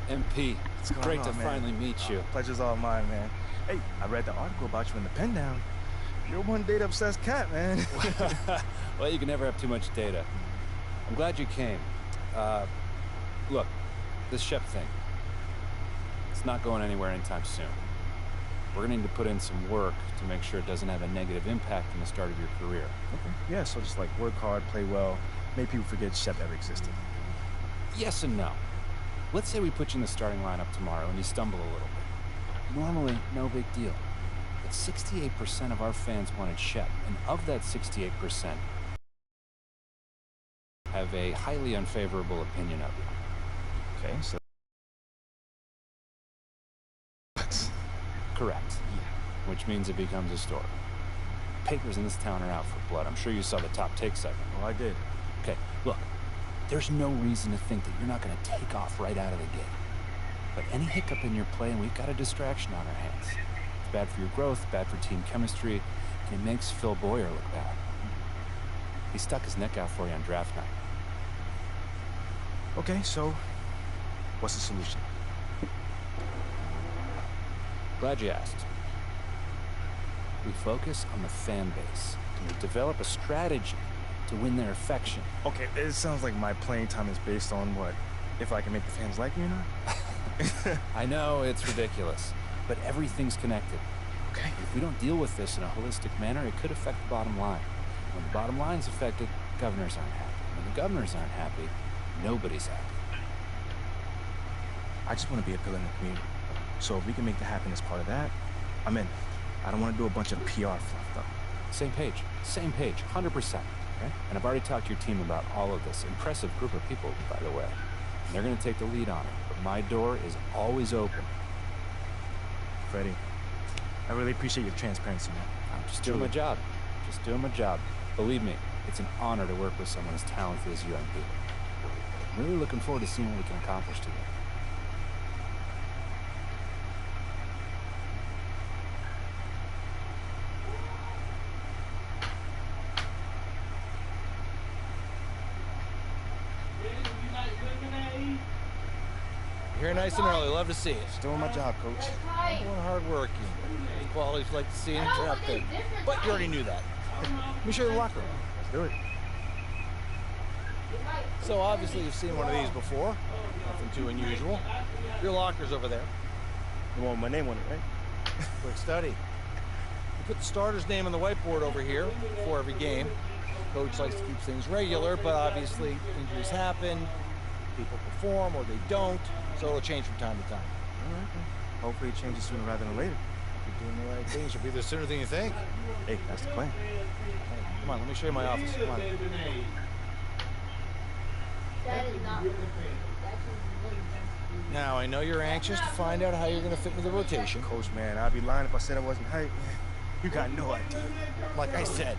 MP, What's it's going great on, to man? finally meet you. Pleasure's all mine, man. Hey, I read the article about you in the pen down. You're one data-obsessed cat, man. Well, you can never have too much data. I'm glad you came. Look, this Shep thing, it's not going anywhere anytime soon. We're gonna need to put in some work to make sure it doesn't have a negative impact on the start of your career. Okay. Yeah, so just like work hard, play well, make people forget Shep ever existed. Yes and no. Let's say we put you in the starting lineup tomorrow and you stumble a little bit. Normally, no big deal. But 68% of our fans wanted Shep, and of that 68%, have a highly unfavorable opinion of you. Okay, so... Correct. Yeah. Which means it becomes a story. Papers in this town are out for blood. I'm sure you saw the top take segment. Oh, I did. Okay, look. There's no reason to think that you're not going to take off right out of the gate. But any hiccup in your play, and we've got a distraction on our hands. It's bad for your growth, bad for team chemistry, and it makes Phil Boyer look bad. He stuck his neck out for you on draft night. Okay, so what's the solution? Glad you asked. We focus on the fan base, and we develop a strategy to win their affection. Okay, it sounds like my playing time is based on what? If I can make the fans like me or not? I know, it's ridiculous, but everything's connected. Okay. If we don't deal with this in a holistic manner, it could affect the bottom line. When the bottom line's affected, governors aren't happy. When the governors aren't happy, nobody's happy. I just want to be a pillar in the community. So if we can make that happen as part of that, I'm in. I don't want to do a bunch of PR fluff, though. Same page, 100%. Okay? And I've already talked to your team about all of this. Impressive group of people, by the way. And they're going to take the lead on it. But my door is always open. Freddie, I really appreciate your transparency, man. I'm just doing my job. Just doing my job. Believe me, it's an honor to work with someone as talented as you and people. I'm really looking forward to seeing what we can accomplish together. Here nice and early. Love to see it. Just doing my job, Coach. I'm doing hard work. Qualities like to see an interrupted. But you already knew that. Let me show you the locker room. Let's do it. So obviously you've seen one of these before. Nothing too unusual. Your locker's over there. You want my name on it, right? Quick study. You put the starter's name on the whiteboard over here before every game. Coach likes to keep things regular, but obviously injuries happen. People perform or they don't, so it'll change from time to time. All right. Hopefully it changes sooner rather than later. If you're doing the right things, you'll be there sooner than you think. Hey, that's the plan. Hey, come on, let me show you my office. Come on. Now, I know you're anxious to find out how you're going to fit into the rotation. Coach, man, I'd be lying if I said I wasn't hyped. You got no idea. Like I said,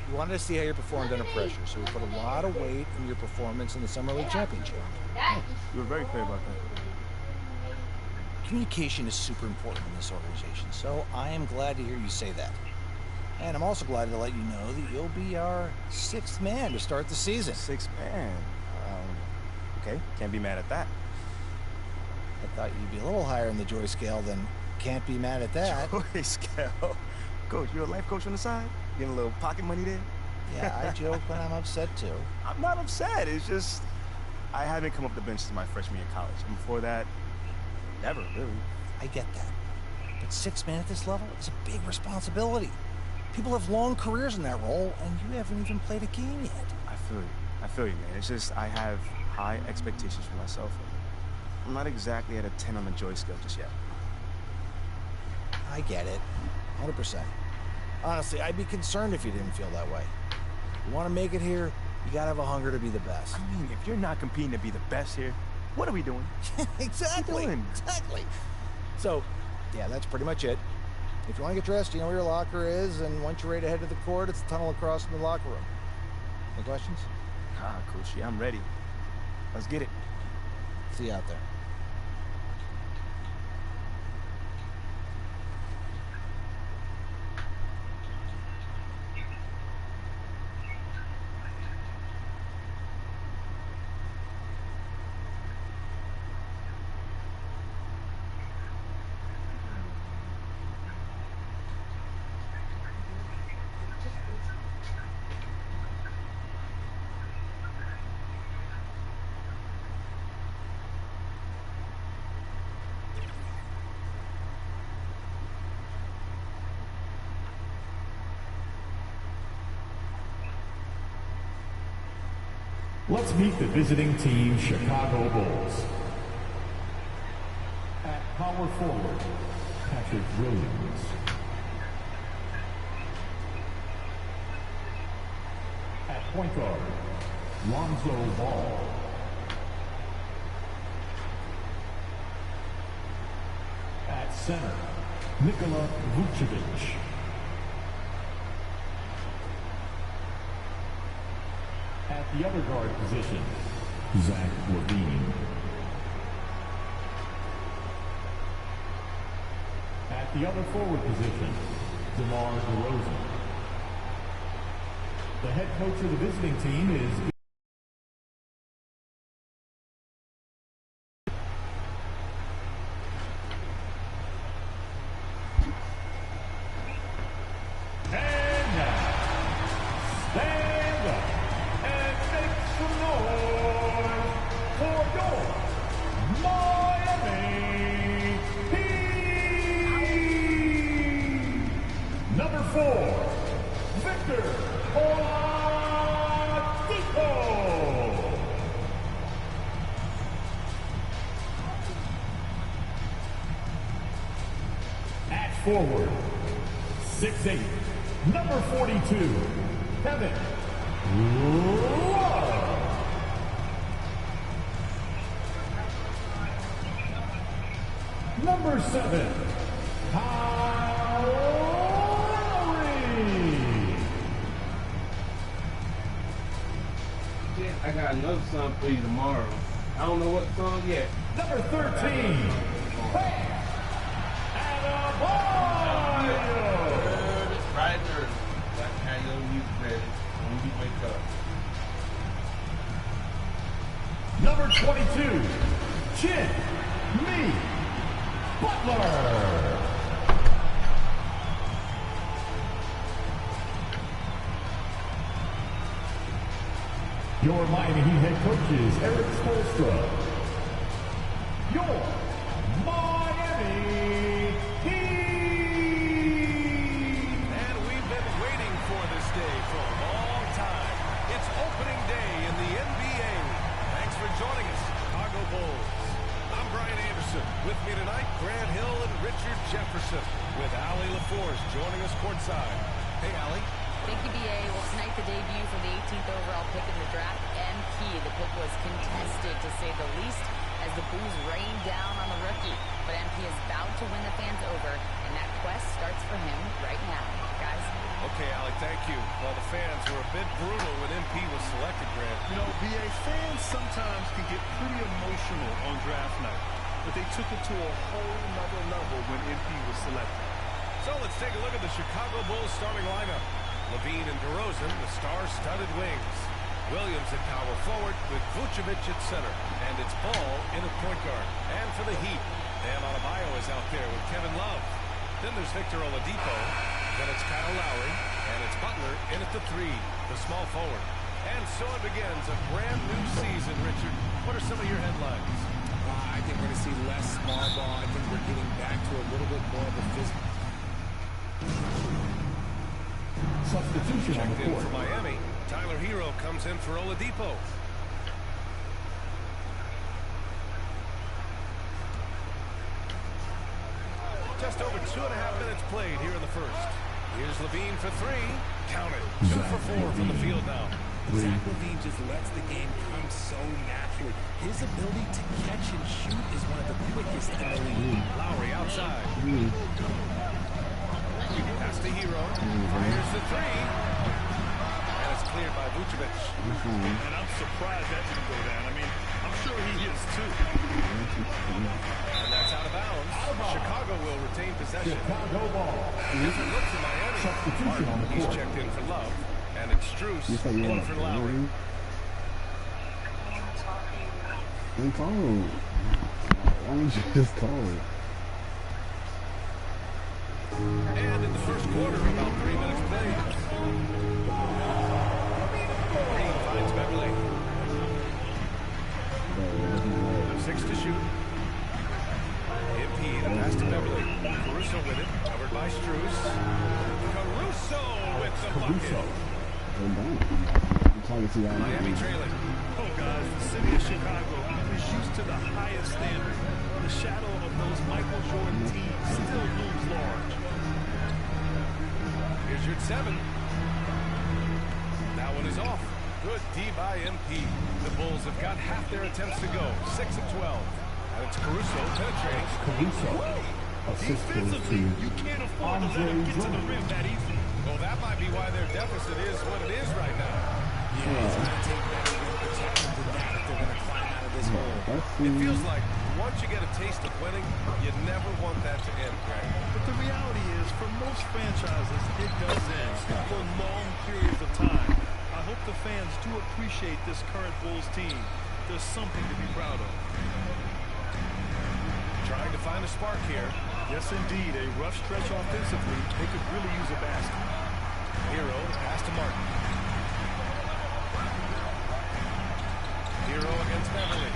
we wanted to see how you performed under pressure, so we put a lot of weight in your performance in the Summer League Championship. You were very clear about that. Communication is super important in this organization, so I am glad to hear you say that. And I'm also glad to let you know that you'll be our 6th man to start the season. 6th man. Okay, can't be mad at that. I thought you'd be a little higher in the joy scale than can't be mad at that. Joy scale. Coach, you're a life coach on the side? Getting a little pocket money there? Yeah, I joke when I'm upset too. I'm not upset. It's just I haven't come up the bench since my freshman year of college. And before that, never, really. I get that. But 6 men at this level is a big responsibility. People have long careers in that role, and you haven't even played a game yet. I feel you, man. It's just I have high expectations for myself. I'm not exactly at a 10 on the joy scale just yet. I get it. 100%. Honestly, I'd be concerned if you didn't feel that way. You want to make it here, you gotta have a hunger to be the best. I mean, if you're not competing to be the best here, what are we doing? Exactly. Exactly. So, yeah, that's pretty much it. If you want to get dressed, you know where your locker is, and once you're ready to head to the court, it's the tunnel across from the locker room. Any questions? Coach, yeah, I'm ready. Let's get it. See you out there. Let's meet the visiting team, Chicago Bulls. At power forward, Patrick Williams. At point guard, Lonzo Ball. At center, Nikola Vucevic. At the other guard position, Zach LaVine. At the other forward position, DeMar DeRozan. The head coach of the visiting team is forward, 6'8", number 42, Kevin Love. Number 7, Kyle Lowry. Yeah, I got another song for you tomorrow. I don't know what song yet. Number 13, It's bright and early. Got to have your music ready when we wake up. Number 22, Chin Me Butler. Your Miami Heat head coach is Eric Spoelstra. Your Miami Heat. And we've been waiting for this day for a long time. It's opening day in the NBA. Thanks for joining us, Chicago Bulls. I'm Brian Anderson. With me tonight, Grant Hill and Richard Jefferson, with Allie LaForce joining us courtside. Hey, Allie. Thank you, BA. Well, tonight the debut for the 18th overall pick in the draft, MP. The pick was contested, to say the least, as the Bulls rained down on the rookie. But MP is bound to win the fans over, and that quest starts for him right now. Guys? Okay, Allie, thank you. Well, the fans were a bit brutal when MP was selected, Grant. You know, BA, fans sometimes can get pretty emotional on draft night, but they took it to a whole nother level when MP was selected. So let's take a look at the Chicago Bulls starting lineup. LaVine and DeRozan, the star-studded wings. Williams at power forward with Vucevic at center. And it's Ball in at point guard. And for the Heat, Bam Adebayo is out there with Kevin Love. Then there's Victor Oladipo. Then it's Kyle Lowry. And it's Butler in at the 3, the small forward. And so it begins a brand new season, Richard. What are some of your headlines? I think we're going to see less small ball. I think we're getting back to a little bit more of a physical. Substitution on Checked the in court. for Miami. Tyler Hero comes in for Oladipo. Just over 2.5 minutes played here in the first. Here's LaVine for 3. Count it. 2 for 4 from the field now. Zach LaVine just lets the game come so naturally. His ability to catch and shoot is one of the quickest in the league. Lowry outside. Pass to Hero. Fires the 3. And it's cleared by Vucevic. And I'm surprised that didn't go down. I mean, I'm sure he is too. And that's out of bounds. Chicago will retain possession. Chicago ball. Different look for Miami. Substitution on the He's court. checked in for Love. And it's Strus in for Lowry. Then call him. Why don't you just call it? And in the first quarter, about 3 minutes played. Green finds Beverly. 6 to shoot. MP, the pass to Beverly. Caruso with it, covered by Strus. Caruso with the bucket. I'm can see that. Miami trailing. Oh, guys, the city of Chicago is used to the highest standard. The shadow of those Michael Jordan teams still looms large. Here's your 7. That one is off. Good D by MP. The Bulls have got half their attempts to go. 6 of 12. And it's Caruso penetrating. Caruso. Defensively, you can't afford to let him get to the rim that easy. Well, that might be why their deficit is what it is right now. Yeah, it's going to take better rim protection than that if they're going to climb out of this hole. It feels like once you get a taste of winning, you never want that to end, Greg. But the reality is, for most franchises, it does end for long periods of time. I hope the fans do appreciate this current Bulls team. There's something to be proud of. Trying to find a spark here. Yes, indeed. A rough stretch offensively. They could really use a basket. Hero, pass to Martin. Hero against Beverly.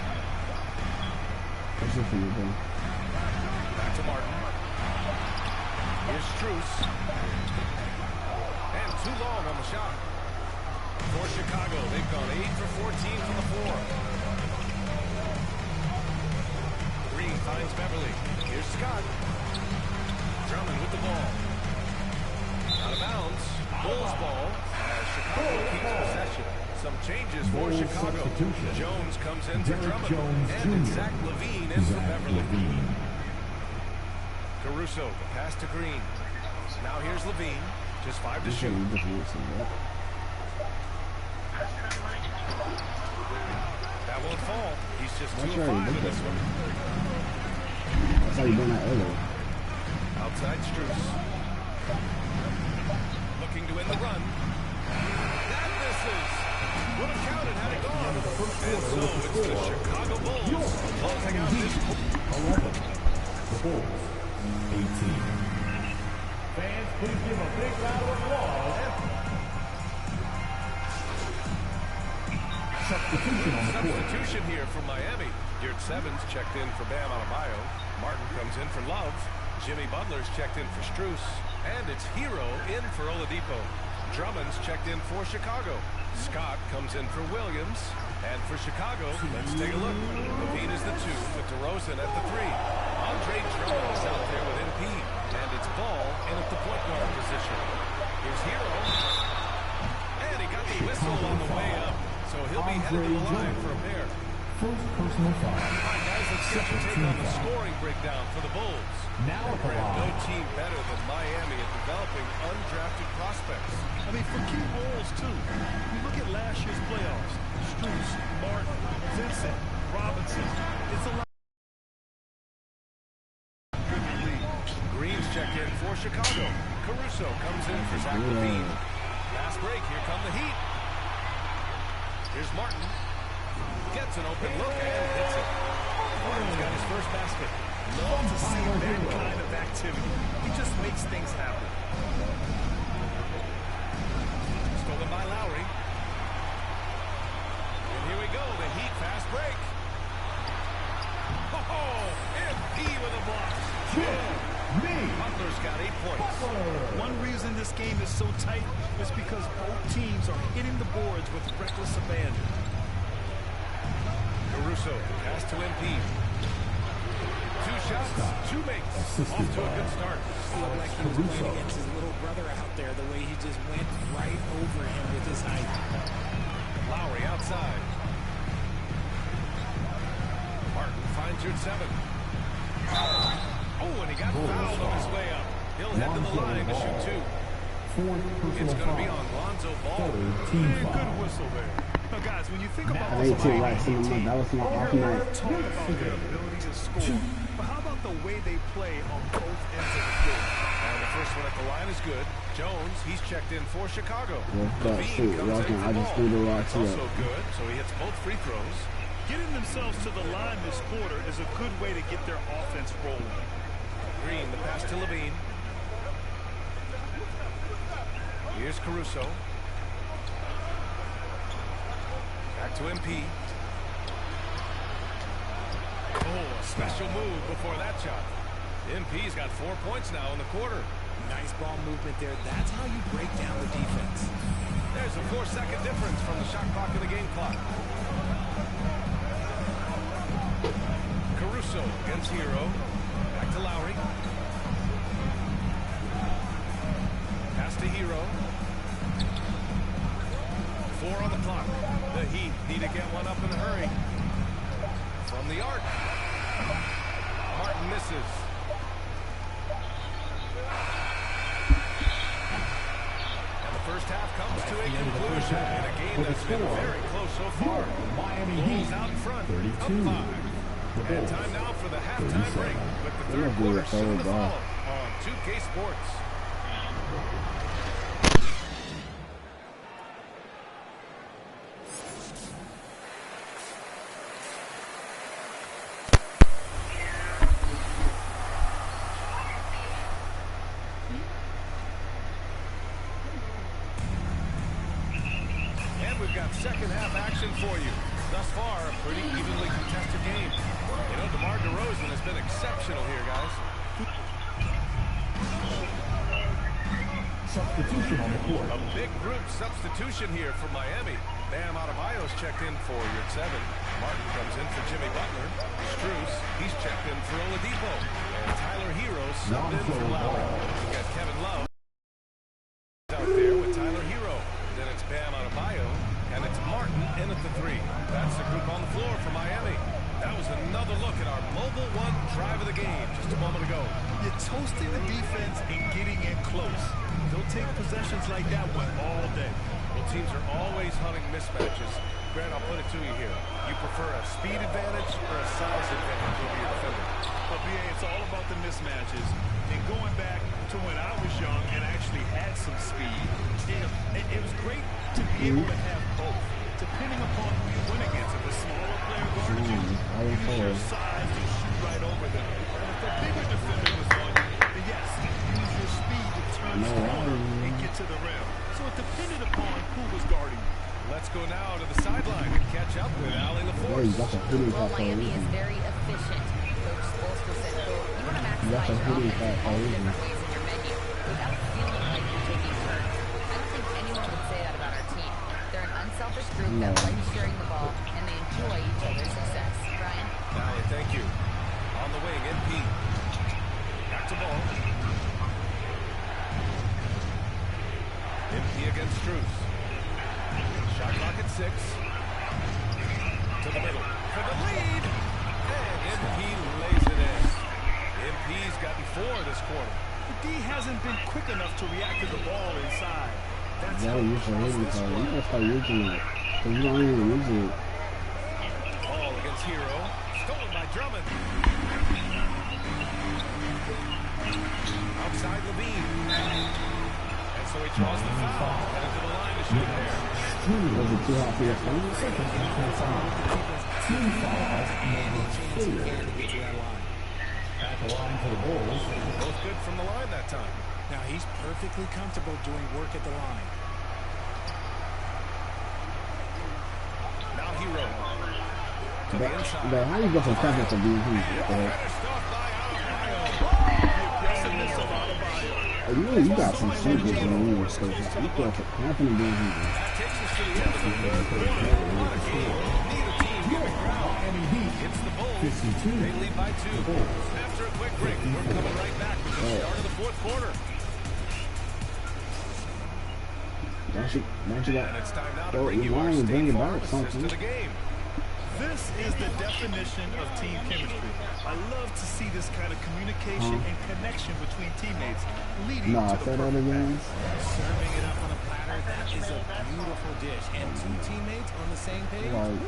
That's it for you, bro. Back to Martin. Here's Strus. And too long on the shot. For Chicago, they've gone 8 for 14 from the floor. Green finds Beverly. Here's Scott. Drummond with the ball. Out of bounds. Bulls ball as Chicago keeps possession. Some changes for Bulls Chicago. substitution. Jones comes in for Derek Drummond. Jones And Jr. Zach Levine in for Zach Beverly. Levine. Caruso, the pass to Green. Now here's Levine. Just 5 to shoot. That won't fall. He's just 2 of 5 in this one. That's how you done that earlier. Outside Strus. Looking to win the run. That misses. Would have counted had it gone. And so it's the Chicago Bulls closing out this. 11. The Bulls. 18. Fans, please give a big round of applause. Substitution on the court. Substitution here for Miami. Dirt Sevens checked in for Bam Adebayo. Martin comes in for Love. Jimmy Butler's checked in for Strus. And it's Hero in for Oladipo. Drummond's checked in for Chicago. Scott comes in for Williams. And for Chicago, let's take a look. Levine is the 2 with DeRozan at the 3. Andre Drummond is out there with MP. And it's Ball in at the point guard position. Here's Hero. And he got the whistle on the way up. So he'll be headed to the line for a pair. First personal foul. All right, guys, let's get your take on the scoring breakdown for the Bulls. Now at the No line. team better than Miami at developing undrafted prospects. I mean, for key roles, too. You look at last year's playoffs. Strus, Martin, Vincent, Robinson. It's a lot. Green's checked in for Chicago. Caruso comes in for Zach Levine. Last break, here come the Heat. Here's Martin. Gets an open look and hits it. Martin's got his first basket. Love to see that kind of activity. He just makes things happen. Stolen by Lowry. And here we go, the Heat fast break. Oh, MP with a block. Butler's got 8 points. One reason this game is so tight is because both teams are hitting the boards with reckless abandon. Caruso, pass to MP. 2 shots, 2 makes. Off to a good start. Looked like he was playing against his little brother out there, the way he just went right over him with his height. Lowry outside. Martin finds your 7. Oh, and he got fouled on his way up. He'll head to the line to shoot 2. It's going to be on Lonzo Ball. Good whistle there. Now, guys, when you think about I ain't too right. That was my off night. talk about their ability to score, but how about the way they play on both ends of the floor? And the first one at the line is good. Jones, he's checked in for Chicago. Shoot, y'all can. I just threw the rock That's also good, so he hits both free throws. Getting themselves to the line this quarter is a good way to get their offense rolling. Green, the pass to Levine. Here's Caruso. Back to MP. Oh, a special move before that shot. MP's got 4 points now in the quarter. Nice ball movement there. That's how you break down the defense. There's a 4-second difference from the shot clock to the game clock. Caruso against Hero. Back to Lowry. Pass to Hero. 4 on the clock. The Heat need to get one up in a hurry. From the arc. Martin misses. And the first half comes to a conclusion in a game that's been very close so far. Bulls out in front, up 5. And time now for the halftime break with the third quarter soon to follow on 2K Sports. Second half action for you. Thus far, a pretty evenly contested game. You know, DeMar DeRozan has been exceptional here, guys. Substitution on the court. A big group substitution here for Miami. Bam Adebayo's checked in for your 7. Martin comes in for Jimmy Butler. Strus, he's checked in for Oladipo. And Tyler Hero subbed in for Lowry. You got Kevin Love out there with Tyler Hero. Then it's Bam Adebayo. And it's Martin in at the 3. That's the group on the floor for Miami. That was another look at our Mobile One drive of the game just a moment ago. You're toasting the defense and getting in close. They'll take possessions like that one all day. Well, teams are always hunting mismatches. Grant, I'll put it to you here. You prefer a speed advantage or a size advantage over your defender? But BA, it's all about the mismatches. And going back to when I was young and actually had some speed, it was great to be able to have both, depending upon who you went against. If a smaller player guarded you, use your size to shoot right over them. And if a bigger defender was on you, then yes, use your speed to turn the corner and get to the rim. So it depended upon who was guarding you. Let's go now to the sideline and catch up with Allie LaForce. Well, Miami is very efficient. Coach Spoelstra said, quote, you want to maximize your offense in all different ways in your menu without feeling like you're taking turns. I don't think anyone would say that about our team. They're an unselfish group that likes sharing the ball, and they enjoy each other's success. Brian? Allie, thank you. On the wing, MP. Back to ball. MP against Strus. Shot clock at 6. To the middle. For the lead. And MP lays it in. MP's gotten 4 this quarter. The D hasn't been quick enough to react to the ball inside. That's how you should use it. You gotta start using it. Because you don't even use it. Ball against Hero. Stolen by Drummond. Outside Levine. And so he draws the foul. Headed to the line to shoot there. Was it too hot for your phone? Team fouls number 4. At the line for the Bulls. Both good from the line that time. Now he's perfectly comfortable doing work at the line. Now Hero. To the inside. But how you go from Kevin to being here? You got some shit with when you were coaching. You feel confident being here. That takes us to the end of the third quarter. What a game. Neither team giving ground. It's the Bulls. They lead by 2. After a quick break, we're coming right back with the start of the fourth quarter. Don't you got? And it's time now to bring you our State Farm assist to the game. This is the definition of team chemistry. I love to see this kind of communication and connection between teammates leading to the perfect pass. Serving it up on a platter, that is a beautiful dish. And 2 teammates on the same page. Right.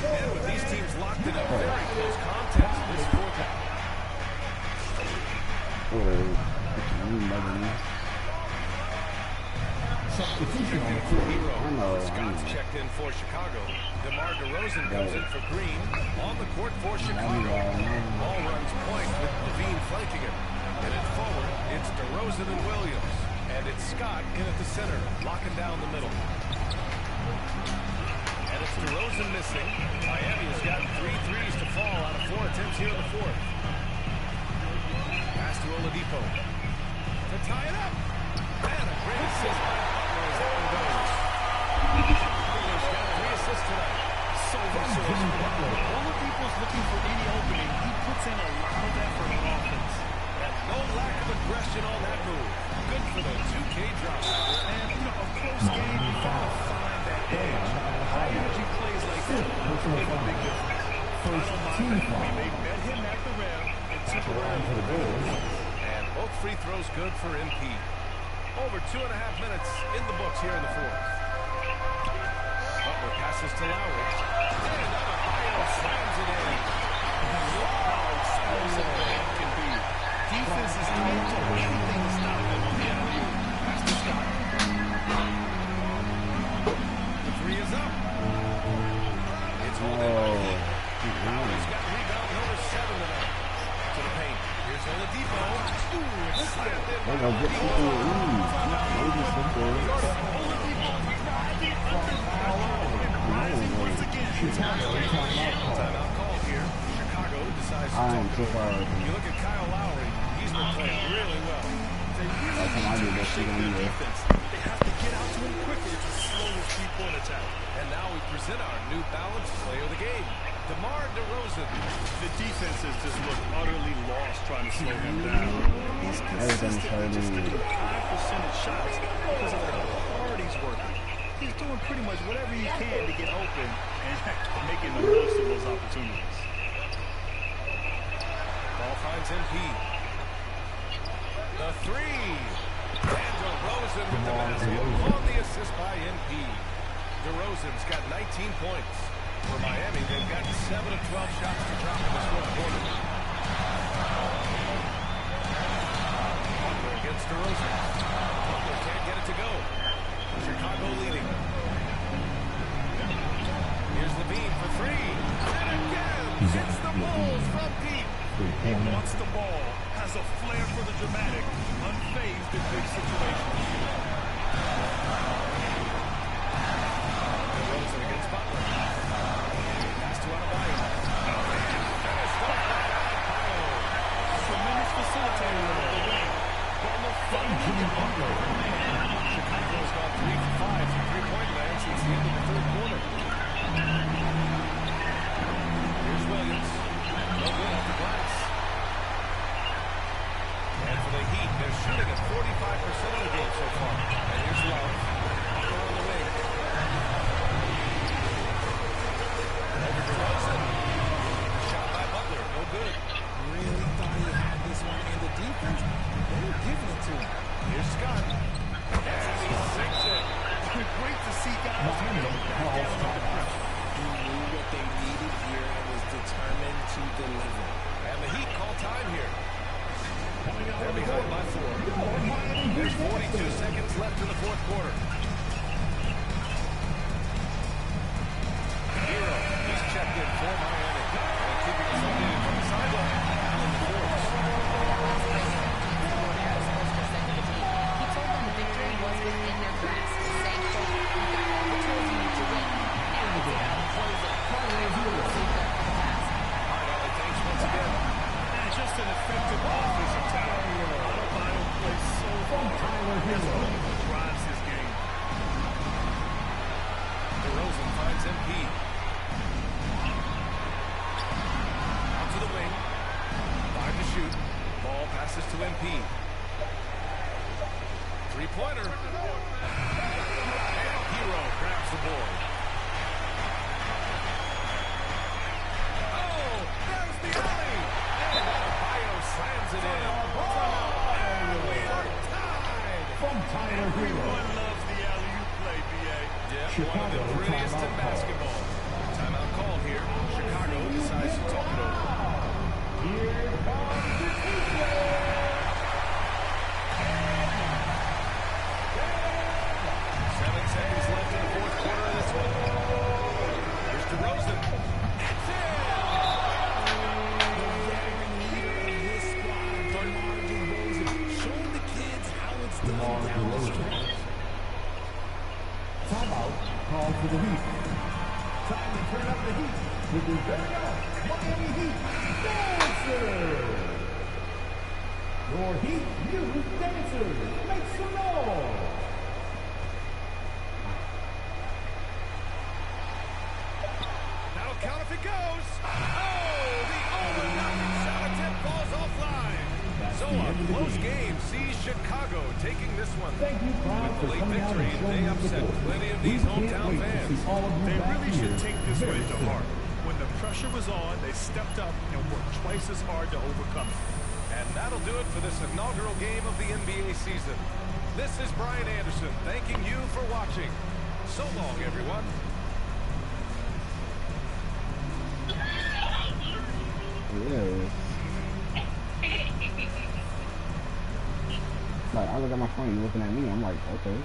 And with these teams locked in a very close contest this fourth half. Substitution on the court. Scott's checked in for Chicago. DeMar DeRozan comes in for Green. On the court for Chicago. Ball runs point with Levine flanking him. And it's forward. It's DeRozan and Williams. And it's Scott in at the center, locking down the middle. And it's DeRozan missing. Miami has gotten 3 threes to fall out of 4 attempts here in the fourth. Pass pass to Oladipo. To tie it up. And a great assist by Butler as that one goes. Butler's got 3 assists tonight. So resourceful. Oladipo's looking for any opening. He puts in a lot of effort on offense. And no lack of aggression on that move. Good for the 2K drop. And, you know, a close game, you gotta find that edge. High energy plays like that make a big difference. We may bet him at the rim and temporarily. And both free throws good for MP. Over 2.5 minutes in the books here in the fourth. Butler passes to Lowry. And Adebayo slams it in. Look how explosive that can be. Defense is trying to do anything to stop them on the alley-oop. Pass to Scott. The 3 is up. It's holding by Heat. Lowry's got rebound number 7 tonight. To the paint. Here's Oladipo. Ooh, slammed in by Oladipo. Timeout called here. Chicago decides to talk it over. You look at Kyle Lowry, he's been playing really well. They really need to shape their defense. They have to get out to him quicker to slow his 3-point attack. And now we present our New Balance player of the game, DeMar DeRozan. The defense has just looked utterly lost trying to slow him down. He's consistently just getting high percentage shots because of how hard he's working. He's doing pretty much whatever he can to get open and making the most of those opportunities. Ball finds MP. The 3. And DeRozan with the basket on the assist by MP. DeRozan's got 19 points. For Miami, they've got 7 of 12 shots to drop in this fourth quarter. Butler against DeRozan. Butler can't get it to go. Chicago leading. Here's Levine for 3. And again, hits the Bulls from deep. He wants the ball, has a flair for the dramatic, unfazed in big situations. DeRozan against Butler. Pass to Adebayo. Finished off by Adebayo. A tremendous facilitator of the wing. Butler finally Butler. Chicago's gone 3 for 5 from 3-point land since the end of the third quarter. Here's Williams. No good off the glass. And for the Heat, they're shooting at 45% of the game so far. And here's Love. Butler on the wing. Over DeRozan. Shot by Butler. No good. Really thought he had this one, and the defense, they were giving it to him. Here's Scott. And he sinks it. Great to see guys who don't back down under pressure. He knew what they needed here and was determined to deliver. And the Heat call time here. They're behind by 4. There's 42 seconds left in the fourth quarter. Hero is checked in for Miami. And keeping us updated from the sideline. Alan Forbes. He told them the victory was within their grasp, saying, quote, "We've got all the tools you need to win. Now it's about closing." All right, Allie, thanks once again. And just an effective offensive talent. Adebayo plays so hard. That's what drives his game. DeRozan finds MP. Out to the wing. 5 to shoot. Ball passes to MP. 3-pointer. And Hero grabs the board. Oh, there's the alley. And Adebayo slams it in. And we are tied. Everyone loves the alley-oop play, B.A. Yeah, one of the prettiest in basketball. Timeout called here. Chicago decides to talk it over. Here comes the defense. 7 seconds left in the fourth quarter of this one. Here's DeRozan. That's it! Showing the kids how it's done down the stretch. Timeout called for the Heat. Time to turn up the heat with the very own Miami Heat dancer. Your Heat Youth Dancers, make some noise. That'll count if it goes. Oh, the over-nothing shot attempt falls offline. So a close game sees Chicago taking this one. Thank you, crowd, With for the late coming out victory, and showing they your upset support. plenty of We these can't hometown wait to fans. see all of you They back really here should take this very win to soon. heart. When the pressure was on, they stepped up and worked twice as hard to overcome it. And that'll do it for this inaugural game of the NBA season. This is Brian Anderson thanking you for watching. So long, everyone. Yeah. Like, I look at my phone, you looking at me, I'm like, okay.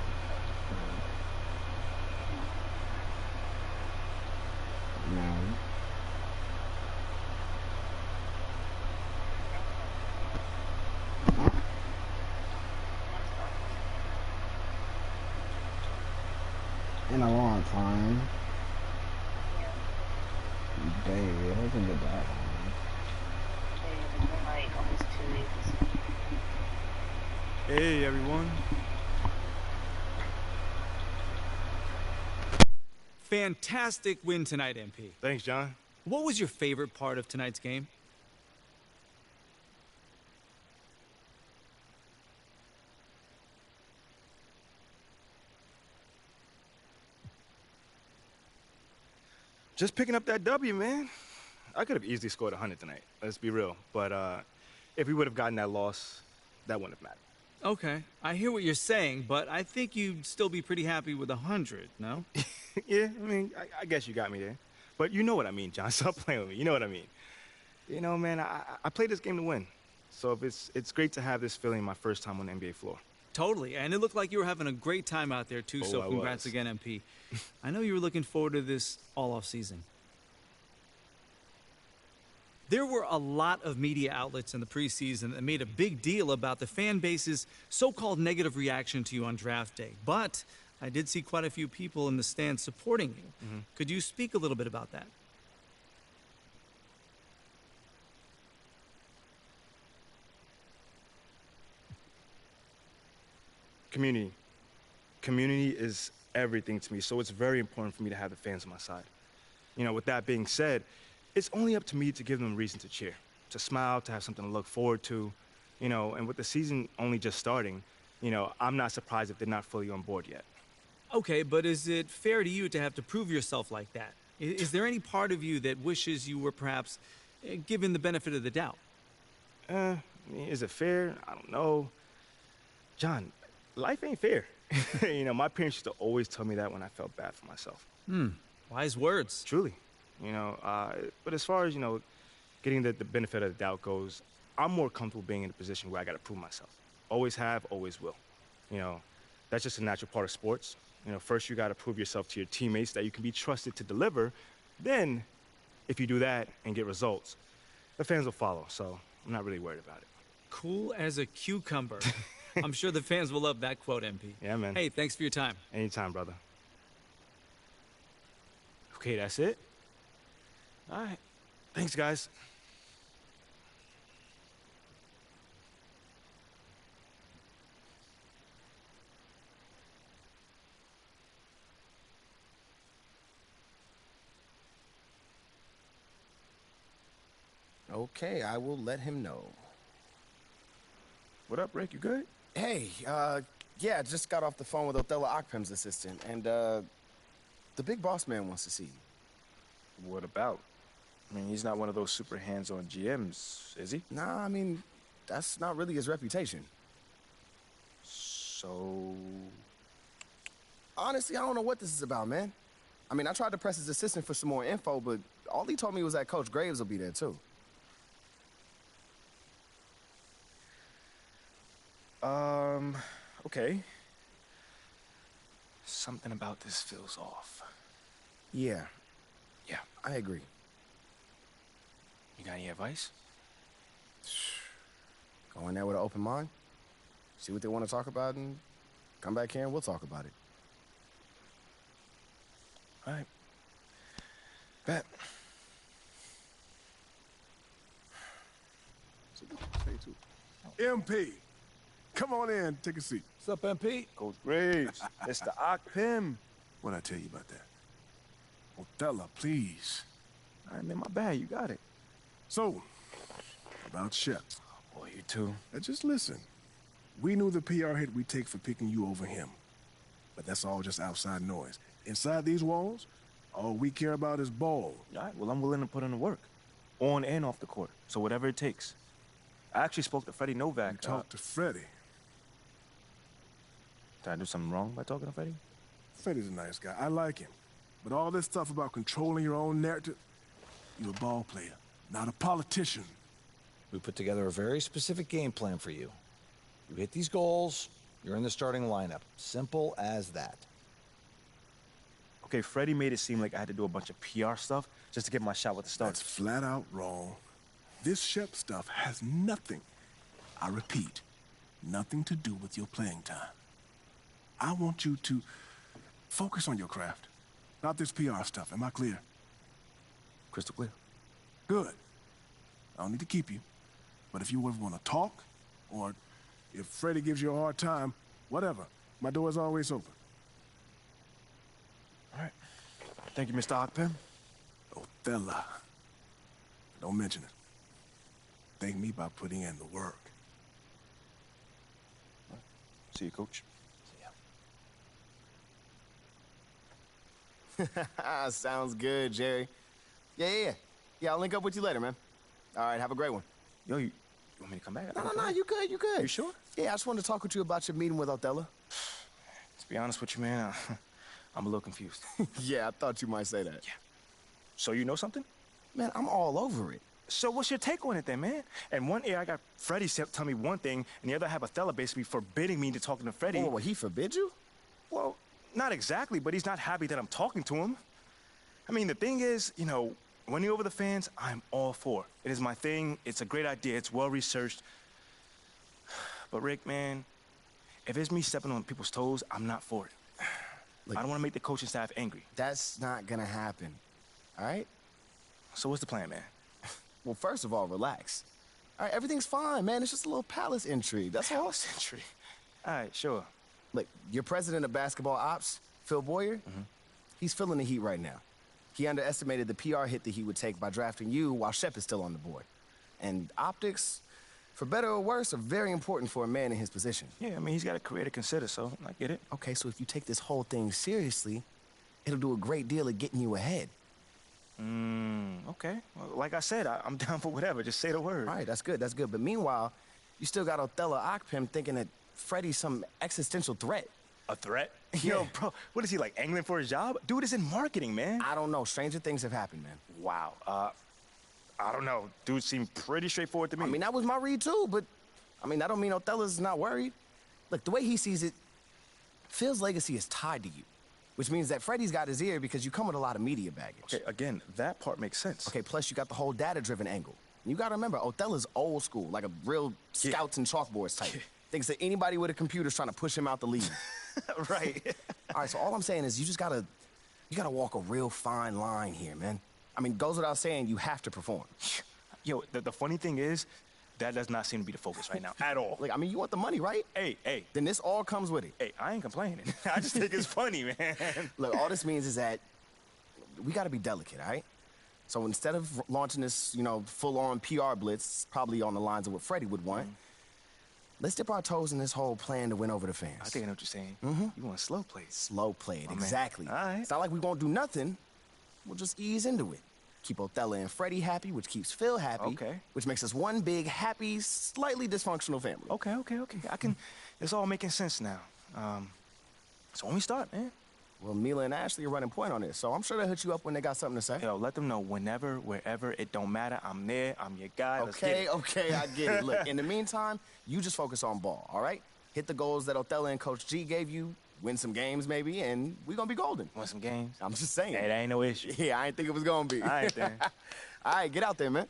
Now. In a long time. Baby, it hasn't been that long. Like almost 2 weeks. Hey, everyone. Fantastic win tonight, MP. Thanks, John. What was your favorite part of tonight's game? Just picking up that W, man. I could have easily scored 100 tonight. Let's be real. But if we would have gotten that loss, that wouldn't have mattered. Okay, I hear what you're saying, but I think you'd still be pretty happy with 100, no? Yeah, I mean, I guess you got me there. But you know what I mean, John. Stop playing with me. You know what I mean. You know, man, I played this game to win. So if it's great to have this feeling my first time on the NBA floor. Totally, and it looked like you were having a great time out there, too, so I congrats was. again, MP. I know you were looking forward to this all off season. There were a lot of media outlets in the preseason that made a big deal about the fan base's so-called negative reaction to you on draft day. But I did see quite a few people in the stands supporting you. Could you speak a little bit about that? Community. Community is everything to me, so it's very important for me to have the fans on my side. You know, with that being said, it's only up to me to give them a reason to cheer, to smile, to have something to look forward to, you know, and with the season only just starting, you know, I'm not surprised if they're not fully on board yet. Okay, but is it fair to you to have to prove yourself like that? Is there any part of you that wishes you were perhaps given the benefit of the doubt? I mean, is it fair? I don't know. John, life ain't fair. You know, my parents used to always tell me that when I felt bad for myself. Wise words. Truly. You know, but as far as, you know, getting the benefit of the doubt goes, I'm more comfortable being in a position where I got to prove myself. Always have, always will. You know, that's just a natural part of sports. You know, first you got to prove yourself to your teammates that you can be trusted to deliver. Then, if you do that and get results, the fans will follow. So I'm not really worried about it. Cool as a cucumber. I'm sure the fans will love that quote, MP. Yeah, man. Hey, thanks for your time. Anytime, brother. Okay, that's it. All right. Thanks, guys. Okay, I will let him know. What up, Rick? You good? Hey, yeah, just got off the phone with Othello Akpem's assistant, and, the big boss man wants to see you. What about? I mean, he's not one of those super hands-on GMs, is he? Nah, I mean, that's not really his reputation. So... Honestly, I don't know what this is about, man. I mean, I tried to press his assistant for some more info, but all he told me was that Coach Graves will be there, too. Okay. Something about this feels off. Yeah. Yeah. I agree. You got any advice? Go in there with an open mind, see what they want to talk about, and come back here and we'll talk about it. All right. Bet. Say too. MP, come on in, take a seat. What's up, MP? Coach Graves, Mr. Akpim. What'd I tell you about that? Othello, please. All right, man, my bad. You got it. So, about Shep. Boy, you too. Now just listen. We knew the PR hit we'd take for picking you over him. But that's all just outside noise. Inside these walls, all we care about is ball. All right, well, I'm willing to put in the work. On and off the court. So whatever it takes. I actually spoke to Freddie Novak. You talked to Freddie. Did I do something wrong by talking to Freddie? Freddie's a nice guy. I like him. But all this stuff about controlling your own narrative, you're a ball player, not a politician. We put together a very specific game plan for you. You hit these goals, you're in the starting lineup. Simple as that. Okay, Freddie made it seem like I had to do a bunch of PR stuff just to get my shot with the Stars. That's flat out wrong. This Shep stuff has nothing, I repeat, nothing to do with your playing time. I want you to focus on your craft, not this PR stuff. Am I clear? Crystal clear. Good. I don't need to keep you. But if you ever want to talk, or if Freddie gives you a hard time, whatever, my door is always open. All right. Thank you, Mr. Akpim. Othello. Don't mention it. Thank me by putting in the work. See you, Coach. Sounds good, Jerry. Yeah, I'll link up with you later, man. All right, have a great one. Yo, you want me to come back? No, you good, you good. You sure? Yeah, I just wanted to talk with you about your meeting with Othello. To be honest with you, man, I'm a little confused. Yeah, I thought you might say that. Yeah. So you know something? Man, I'm all over it. So what's your take on it then, man? And one ear, I got Freddie tell me one thing, and the other I have Othello basically forbidding me to talking to Freddie. Oh, he forbid you? Well, not exactly, but he's not happy that I'm talking to him. I mean, the thing is, you know, winning over the fans, I'm all for. It is my thing. It's a great idea. It's well-researched. But, Rick, man, if it's me stepping on people's toes, I'm not for it. Look, I don't want to make the coaching staff angry. That's not going to happen, all right? So what's the plan, man? Well, first of all, relax. All right, everything's fine, man. It's just a little palace intrigue. That's all. Palace intrigue? All right, sure. Look, your president of basketball ops, Phil Boyer, he's feeling the heat right now. He underestimated the PR hit that he would take by drafting you while Shep is still on the board. And optics, for better or worse, are very important for a man in his position. Yeah, I mean, he's got a career to consider, so I get it. Okay, so if you take this whole thing seriously, it'll do a great deal of getting you ahead. Okay. Well, like I said, I'm down for whatever. Just say the word. All right, that's good, that's good. But meanwhile, you still got Othello Akpim thinking that Freddie's some existential threat. A threat? Yeah. Yo, bro, what is he, like, angling for his job? Dude is in marketing, man. I don't know. Stranger things have happened, man. Wow. I don't know. Dude seemed pretty straightforward to me. I mean, that was my read, too, but, I mean, that don't mean Othello's not worried. Look, the way he sees it, Phil's legacy is tied to you, which means that Freddie's got his ear because you come with a lot of media baggage. Okay, again, that part makes sense. Okay, plus you got the whole data-driven angle. You gotta remember, Othello's old school, like a real scouts and chalkboards type. Thinks that anybody with a computer's trying to push him out the league. Right. All right, so all I'm saying is you gotta walk a real fine line here, man. I mean, goes without saying, you have to perform. Yo, the funny thing is, that does not seem to be the focus right now, at all. Like, I mean, you want the money, right? Hey. Then this all comes with it. Hey, I ain't complaining. I just think it's funny, man. Look, all this means is that we gotta be delicate, all right? So instead of launching this, you know, full-on PR blitz, probably on the lines of what Freddie would want, let's dip our toes in this whole plan to win over the fans. I think I know what you're saying. You want to slow play it. Slow play it, exactly. All right. It's not like we won't do nothing. We'll just ease into it. Keep Othello and Freddie happy, which keeps Phil happy. Okay. Which makes us one big, happy, slightly dysfunctional family. Okay. It's all making sense now. So when we start, man? Well, Mila and Ashley are running point on this, so I'm sure they'll hit you up when they got something to say. Yo, let them know whenever, wherever, it don't matter. I'm there. I'm your guy. Let's get it. Okay, I get it. Look, in the meantime, you just focus on ball, all right? Hit the goals that Othello and Coach G gave you, win some games maybe, and we're gonna be golden. Win some games? I'm just saying. Hey, that ain't no issue. Yeah, I ain't think it was gonna be. All right, then. All right, get out there, man.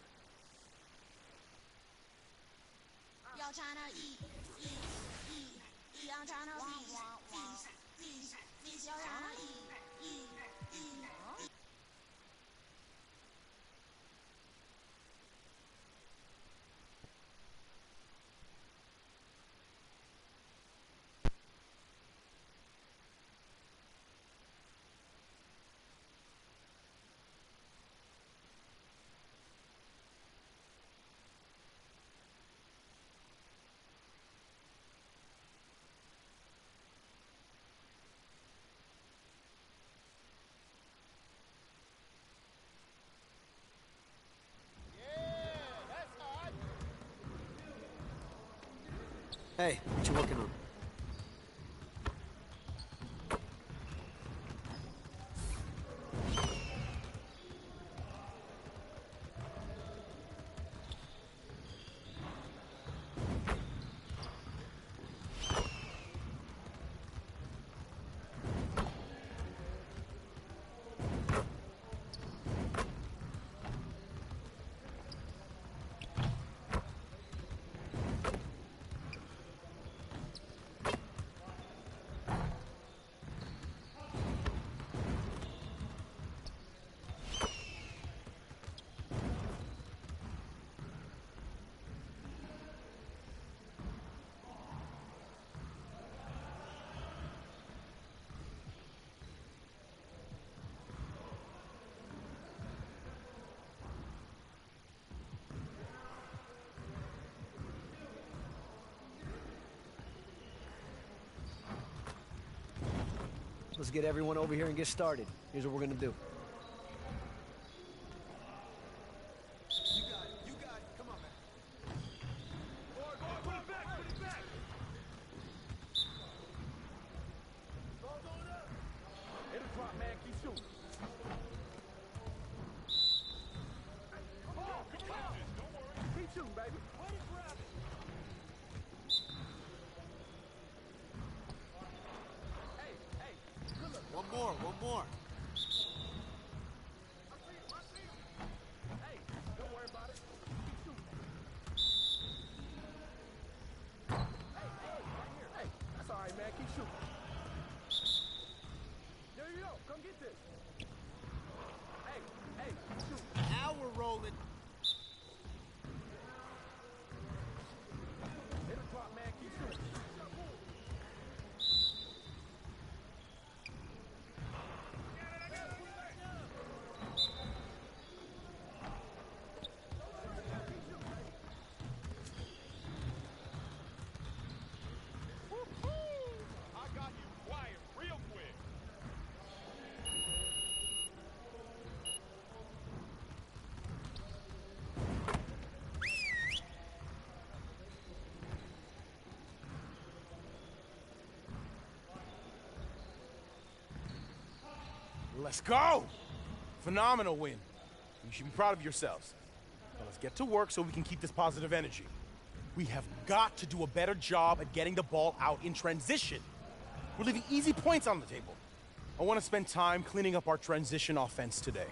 Hey, what you working on? Let's get everyone over here and get started. Here's what we're gonna do. You got it. Come on, man. Put it back, put it back. Ball's going up. It'll drop, man. Keep shooting. Come on. Don't worry. Keep shooting, baby. Way to grab it. One more, one more. Hey, don't worry about it. Keep shooting. Hey, right here. Hey, that's all right, man. Keep shooting. There you go. Come get this. Hey, keep shooting. Now we're rolling. It'll drop, man. Keep shooting. I got you quiet real quick. Let's go! Phenomenal win. You should be proud of yourselves. Now let's get to work so we can keep this positive energy. We have got to do a better job at getting the ball out in transition. We're leaving easy points on the table. I want to spend time cleaning up our transition offense today.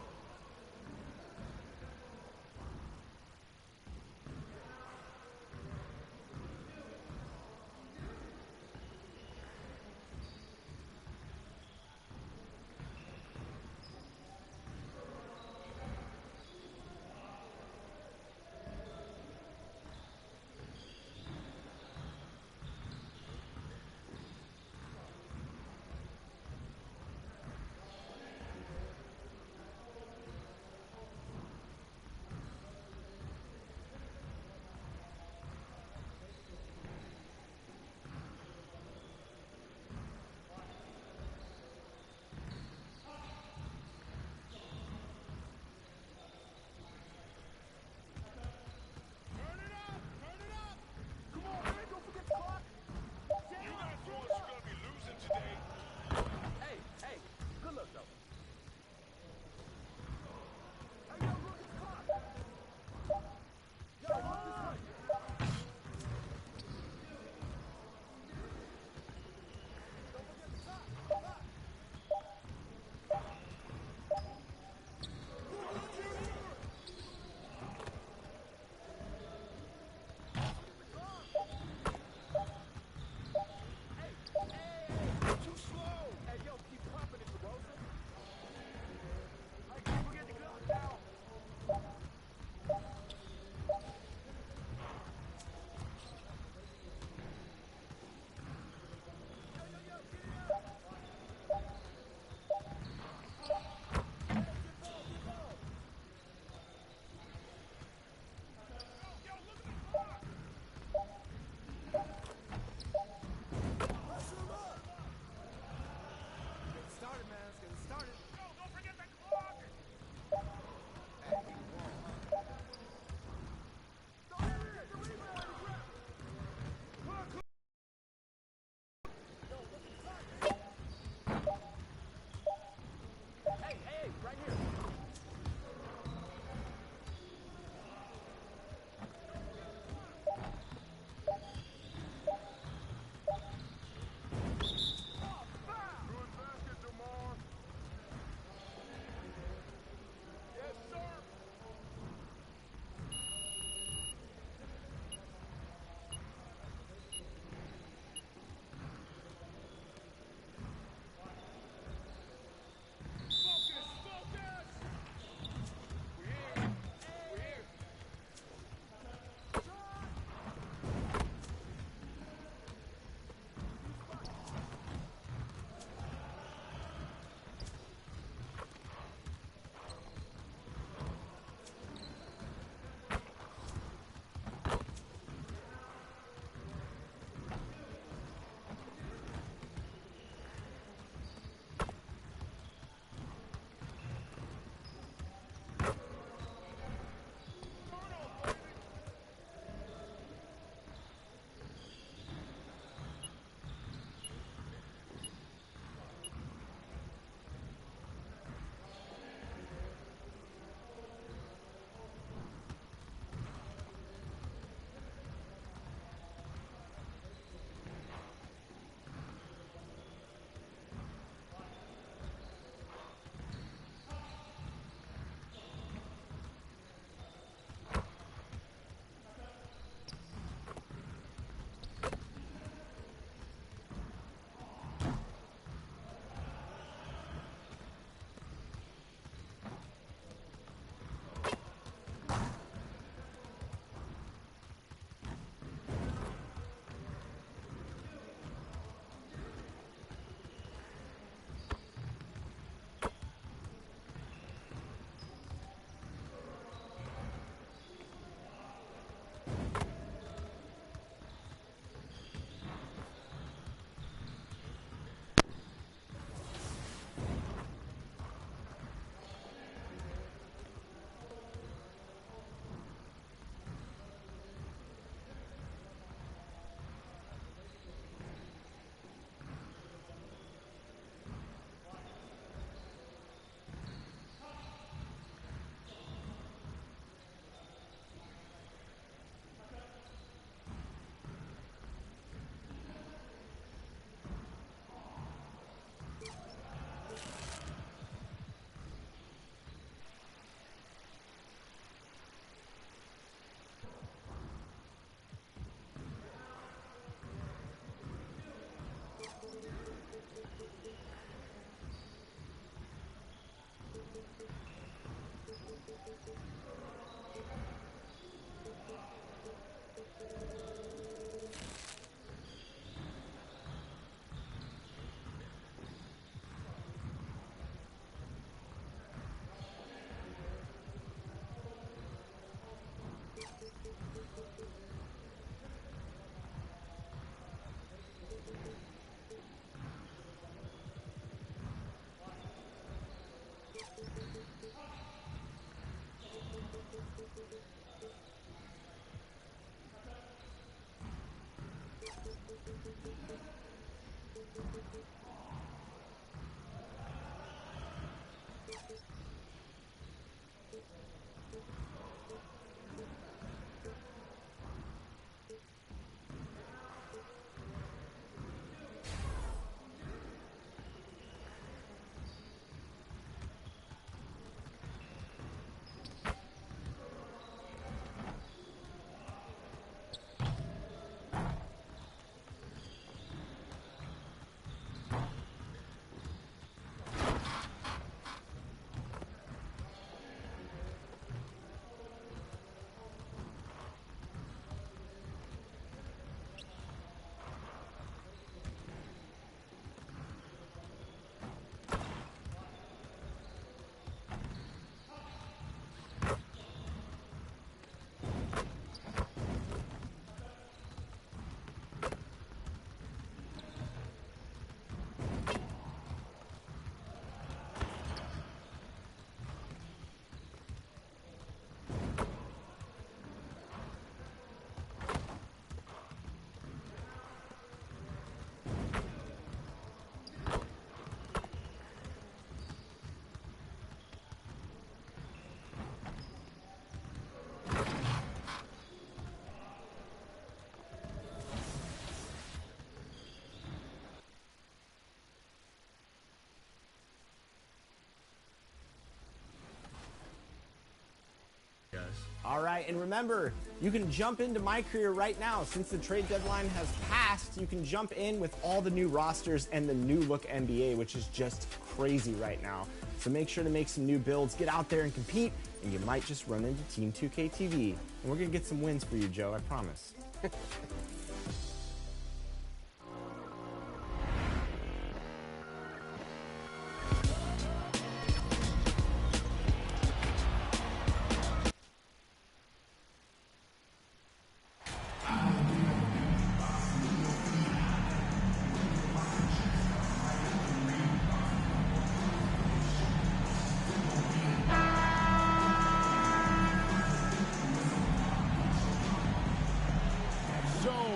All right, and remember, you can jump into my career right now. Since the trade deadline has passed, you can jump in with all the new rosters and the new look NBA, which is just crazy right now. So make sure to make some new builds, get out there and compete, and you might just run into Team 2K TV. And we're gonna get some wins for you, Joe, I promise.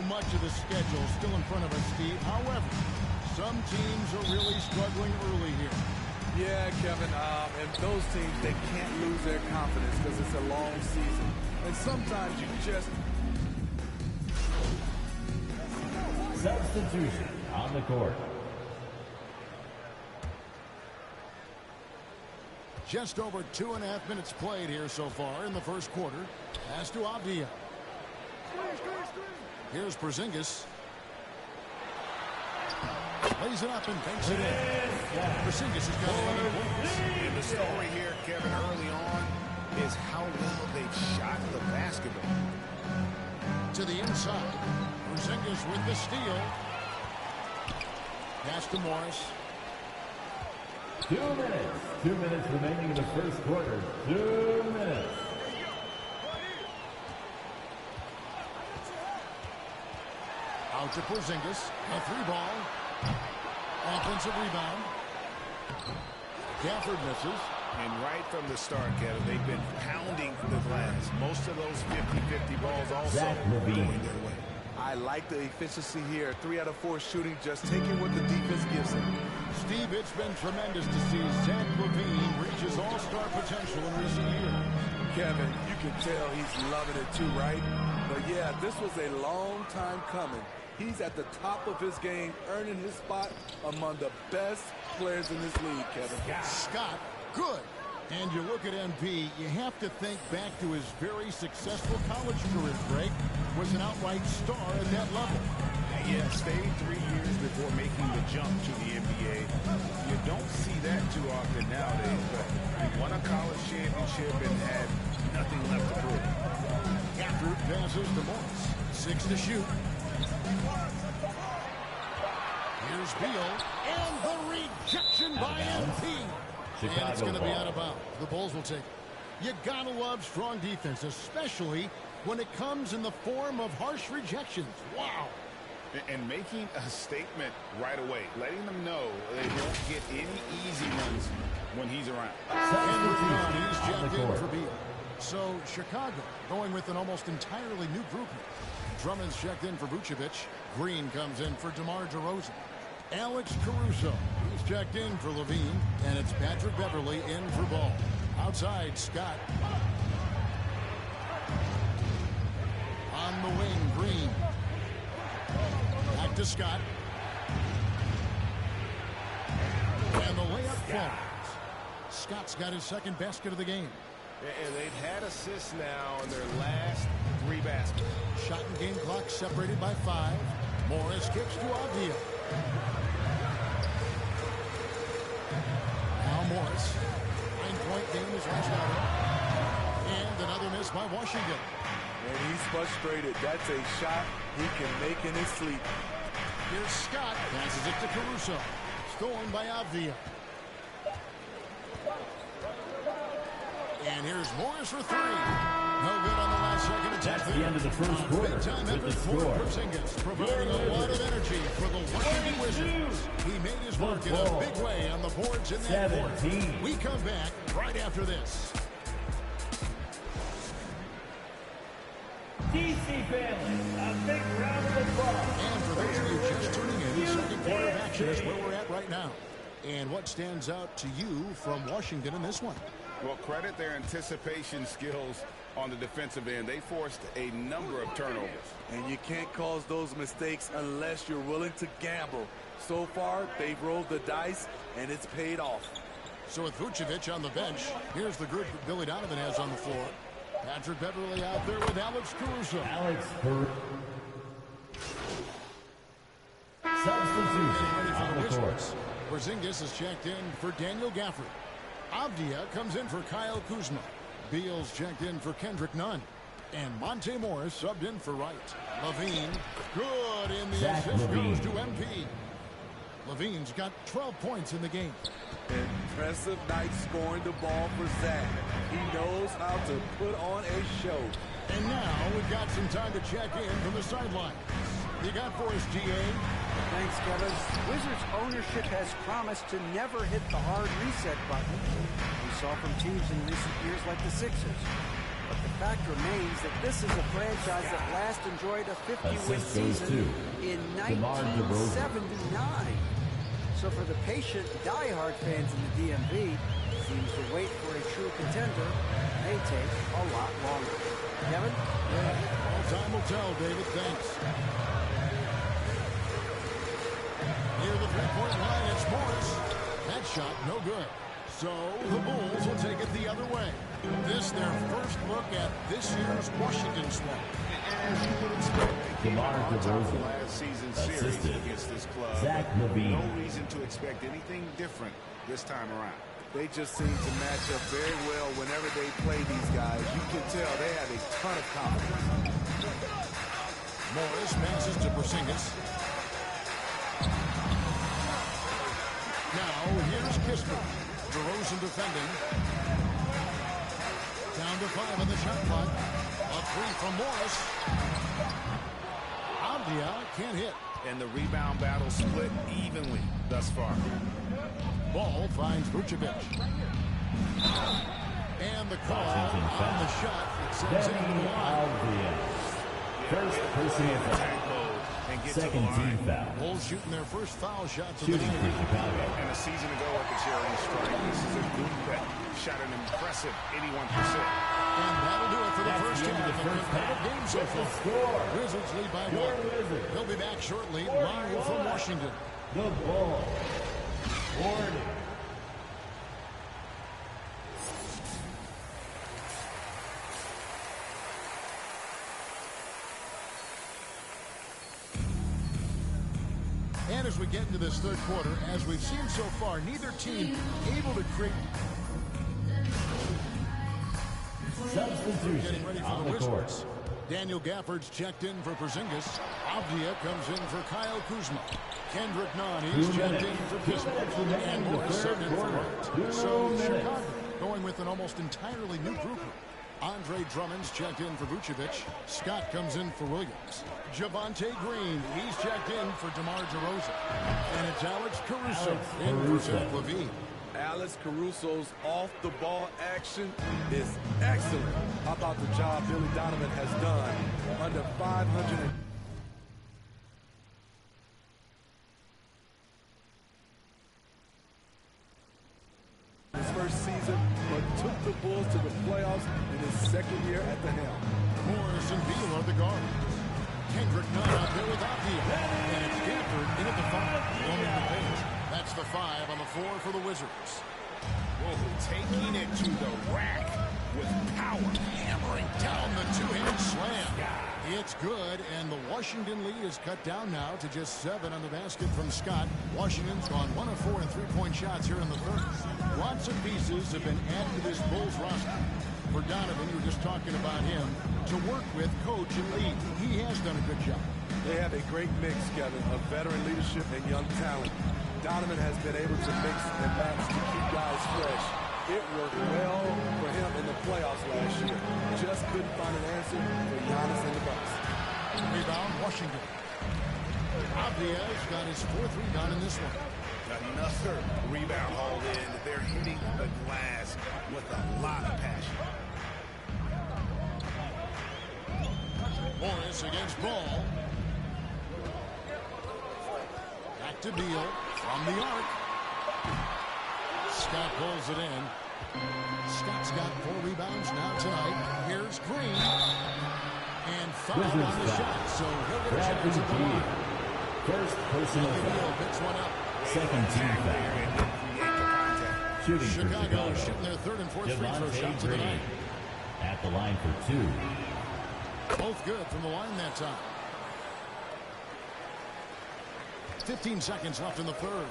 Much of the schedule still in front of us, Steve. However, some teams are really struggling early here. Yeah, Kevin, and those teams, they can't lose their confidence because it's a long season. And sometimes you just... Substitution on the court. Just over 2.5 minutes played here so far in the first quarter. Pass to Avdia. Here's Porzingis. Lays it up and takes it in. Porzingis has got 11 points. And the story here, Kevin, early on is how well they've shot the basketball. To the inside. Porzingis with the steal. Pass to Morris. 2 minutes. 2 minutes remaining in the first quarter. 2 minutes. Out to Porzingis. A 3-ball. Offensive rebound. Gafford misses. And right from the start, Kevin, they've been pounding the glass. Most of those 50-50 balls also going their way. I like the efficiency here. 3 out of 4 shooting, just taking what the defense gives him. Steve, it's been tremendous to see Zach LaVine reach his all-star potential in recent years. Kevin, you can tell he's loving it too, right? But yeah, this was a long time coming. He's at the top of his game, earning his spot among the best players in this league, Kevin. Scott, good. And you look at MP, you have to think back to his very successful college career, Greg. Was an outright star at that level. Yeah, stayed 3 years before making the jump to the NBA. You don't see that too often nowadays, but he won a college championship and had nothing left to prove. Gafford passes to Morris. 6 to shoot. Here's Beal. And the rejection by MP. And it's going to be out of bounds. The Bulls will take it. You got to love strong defense, especially when it comes in the form of harsh rejections. Wow. And making a statement right away, letting them know they don't get any easy runs when he's around. And he's jacked in for Beal. So Chicago going with an almost entirely new grouping. Drummond's checked in for Vucevic. Green comes in for DeMar DeRozan. Alex Caruso. He's checked in for Levine, and it's Patrick Beverly in for Ball. Outside, Scott. On the wing, Green. Back to Scott. And the layup falls. Scott's got his second basket of the game. And they've had assists now on their last 3 baskets. Shot and game clock separated by 5. Morris kicks to Avdia. Now Morris. 9-point game is last out. And another miss by Washington. And he's frustrated. That's a shot he can make in his sleep. Here's Scott. Passes it to Caruso. Stolen by Avdia. And here's Morris for 3. No good on the last second attempt. That's the end of the first quarter. Big-time With effort the for score. Porzingis, providing a lot of energy for the Washington Wizards. He made his mark in a big way on the boards in that quarter. 17. We come back right after this. DC family, a big round of applause. And for those of you just tuning in, the second quarter of action is where we're at right now. And what stands out to you from Washington in this one? Well, credit their anticipation skills on the defensive end. They forced a number of turnovers. And you can't cause those mistakes unless you're willing to gamble. So far, they've rolled the dice, and it's paid off. So with Vucevic on the bench, here's the group that Billy Donovan has on the floor. Patrick Beverly out there with Alex Caruso. Alex Caruso. Substitution on the court. Porzingis is checked in for Daniel Gafford. Avdia comes in for Kyle Kuzma. Beal's checked in for Kendrick Nunn. And Monte Morris subbed in for Wright. Levine, good in the assist goes to MP. Levine's got 12 points in the game. Impressive night scoring the ball for Zach. He knows how to put on a show. And now we've got some time to check in from the sideline. You got for us, GA? Thanks, Kevin. Wizards ownership has promised to never hit the hard reset button we saw from teams in recent years like the Sixers. But the fact remains that this is a franchise that last enjoyed a 50-win season in 1979. So for the patient, die-hard fans in the DMV, it seems to wait for a true contender may take a lot longer. Kevin? Well, time will tell, David. Thanks. Near the three-point line, it's Morris. That shot, no good. So the Bulls will take it the other way. This their first look at this year's Washington swamp. As you would expect, they came out on top of last season's series against this club. Zach Levine. No reason to expect anything different this time around. They just seem to match up very well whenever they play these guys. You can tell they have a ton of confidence. Morris passes to Porzingis. Now here's Kispert. DeRozan defending. Down to 5 on the shot clock. A 3 from Morris. Avdia can't hit. And the rebound battle split evenly thus far. Ball finds Vucevic. And the call on the shot sends it into the line. First personal foul. Second team foul. Bulls shooting their first foul shots of the Shooting for Chicago. And a season ago at the charity strike, this is a good bet. Shot an impressive 81%. And that'll do it for the first half. The first half Game so far. Score. Wizards lead by 1. They'll be back shortly, live from Washington. The ball. Ward. And as we get into this third quarter, as we've seen so far, neither team able to create. Substitution Getting ready for on the the Wizards. court. Daniel Gafford's checked in for Porzingis. Avdia comes in for Kyle Kuzma. Kendrick Nunn, he's checked in for Kispert. And Morris subbed in for Wright. So Chicago going with an almost entirely new group. Andre Drummond's checked in for Vucevic. Scott comes in for Williams. Javonte Green, he's checked in for DeMar DeRozan. And it's Alex Caruso in for Zach Levine. Alex Caruso's off-the-ball action is excellent. How about the job Billy Donovan has done under 500? first season, but took the Bulls to the playoffs in his second year at the helm. Morris and Beal are the guard. Kendrick Nunn out there without Beal. And it's Gafford in at the 5, warming the pace. That's the 5 on the floor for the Wizards. Whoa, taking it to the rack with power. Hammering down the two-hand slam. It's good, and the Washington lead is cut down now to just 7 on the basket from Scott. Washington's gone 1 of 4 in three-point shots here in the third. Lots of pieces have been added to this Bulls roster. For Donovan, you were just talking about him, to work with, coach, and lead. He has done a good job. They have a great mix, Kevin, of veteran leadership and young talent. Donovan has been able to mix and match to keep guys fresh. It worked well for him in the playoffs last year. Just couldn't find an answer for Giannis and the Bucks. Rebound, Washington. Aviez got his 4th rebound in this one. Another rebound hauled in. They're hitting the glass with a lot of passion. Morris against Ball. Back to Beal from the arc. Scott pulls it in. Scott's got 4 rebounds now tonight. Here's Green. And foul on the shot. So he'll get a chance at the line. First personal foul. Picks one up. Second team foul. Shooting for Chicago shooting their 3rd and 4th free throw shots of the night. At the line for 2. Both good from the line that time. 15 seconds left in the 3rd.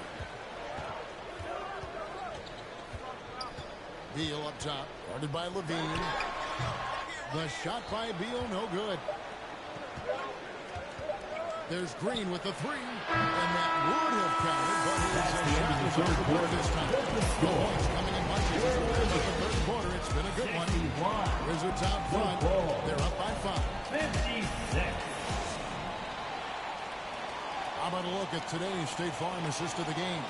Beal up top, guarded by Levine. The shot by Beal, no good. There's Green with the 3, and that would have counted, but his shot was off the board this time. The points coming in bunches as we finish the 3rd quarter. It's been a good one. Wizards out front. They're up by 5. 56. How about a look at today's State Farm assist of the game?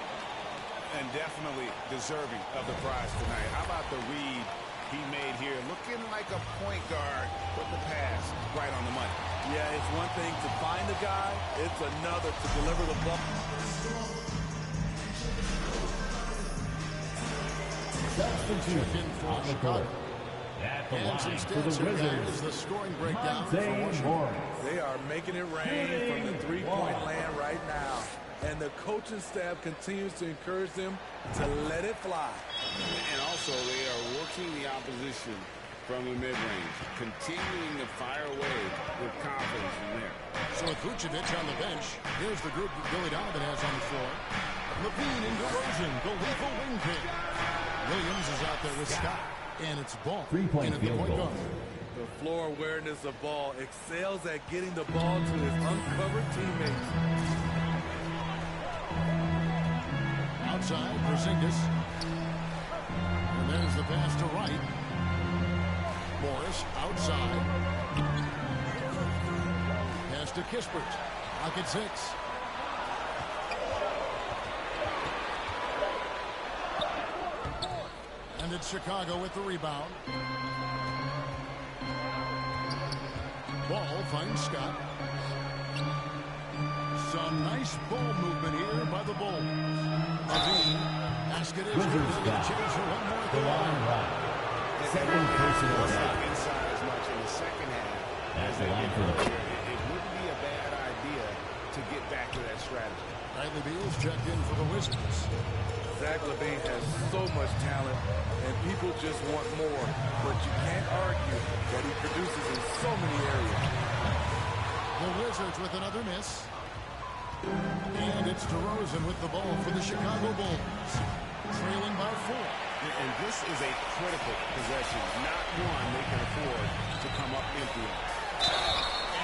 And definitely deserving of the prize tonight. How about the read he made here? Looking like a point guard with the pass right on the money. Yeah, it's one thing to find the guy. It's another to deliver the ball. Substitution on the court. At the line for the Wizards, the scoring breakdown for Washington. They are making it rain from the three-point land right now. And the coaching staff continues to encourage them to let it fly. And also, they are working the opposition from the mid-range, continuing to fire away with confidence from there. So with Vucevic on the bench, here's the group that Billy Donovan has on the floor. Levine and DeRozan, the lethal wing pick. Williams is out there with Scott, and it's Ball. 3-point field goal. The floor awareness of Ball excels at getting the ball to his uncovered teammates. Outside, Porzingis. And there's the pass to Wright. Morris outside. Pass to Kispert. Clock at 6. And it's Chicago with the rebound. Ball finds Scott. Some nice ball movement here by the Bulls. Levine, basket is good. They'll chase for one more at the line. Second personal foul. Inside as much in the second half. That's the line for the It wouldn't be a bad idea to get back to that strategy. Bradley Beal's checked in for the Wizards. Zach LaVine has so much talent, and people just want more. But you can't argue that he produces in so many areas. The Wizards with another miss. And it's DeRozan with the ball for the Chicago Bulls. Trailing by 4. And this is a critical possession, not one they can afford to come up empty on.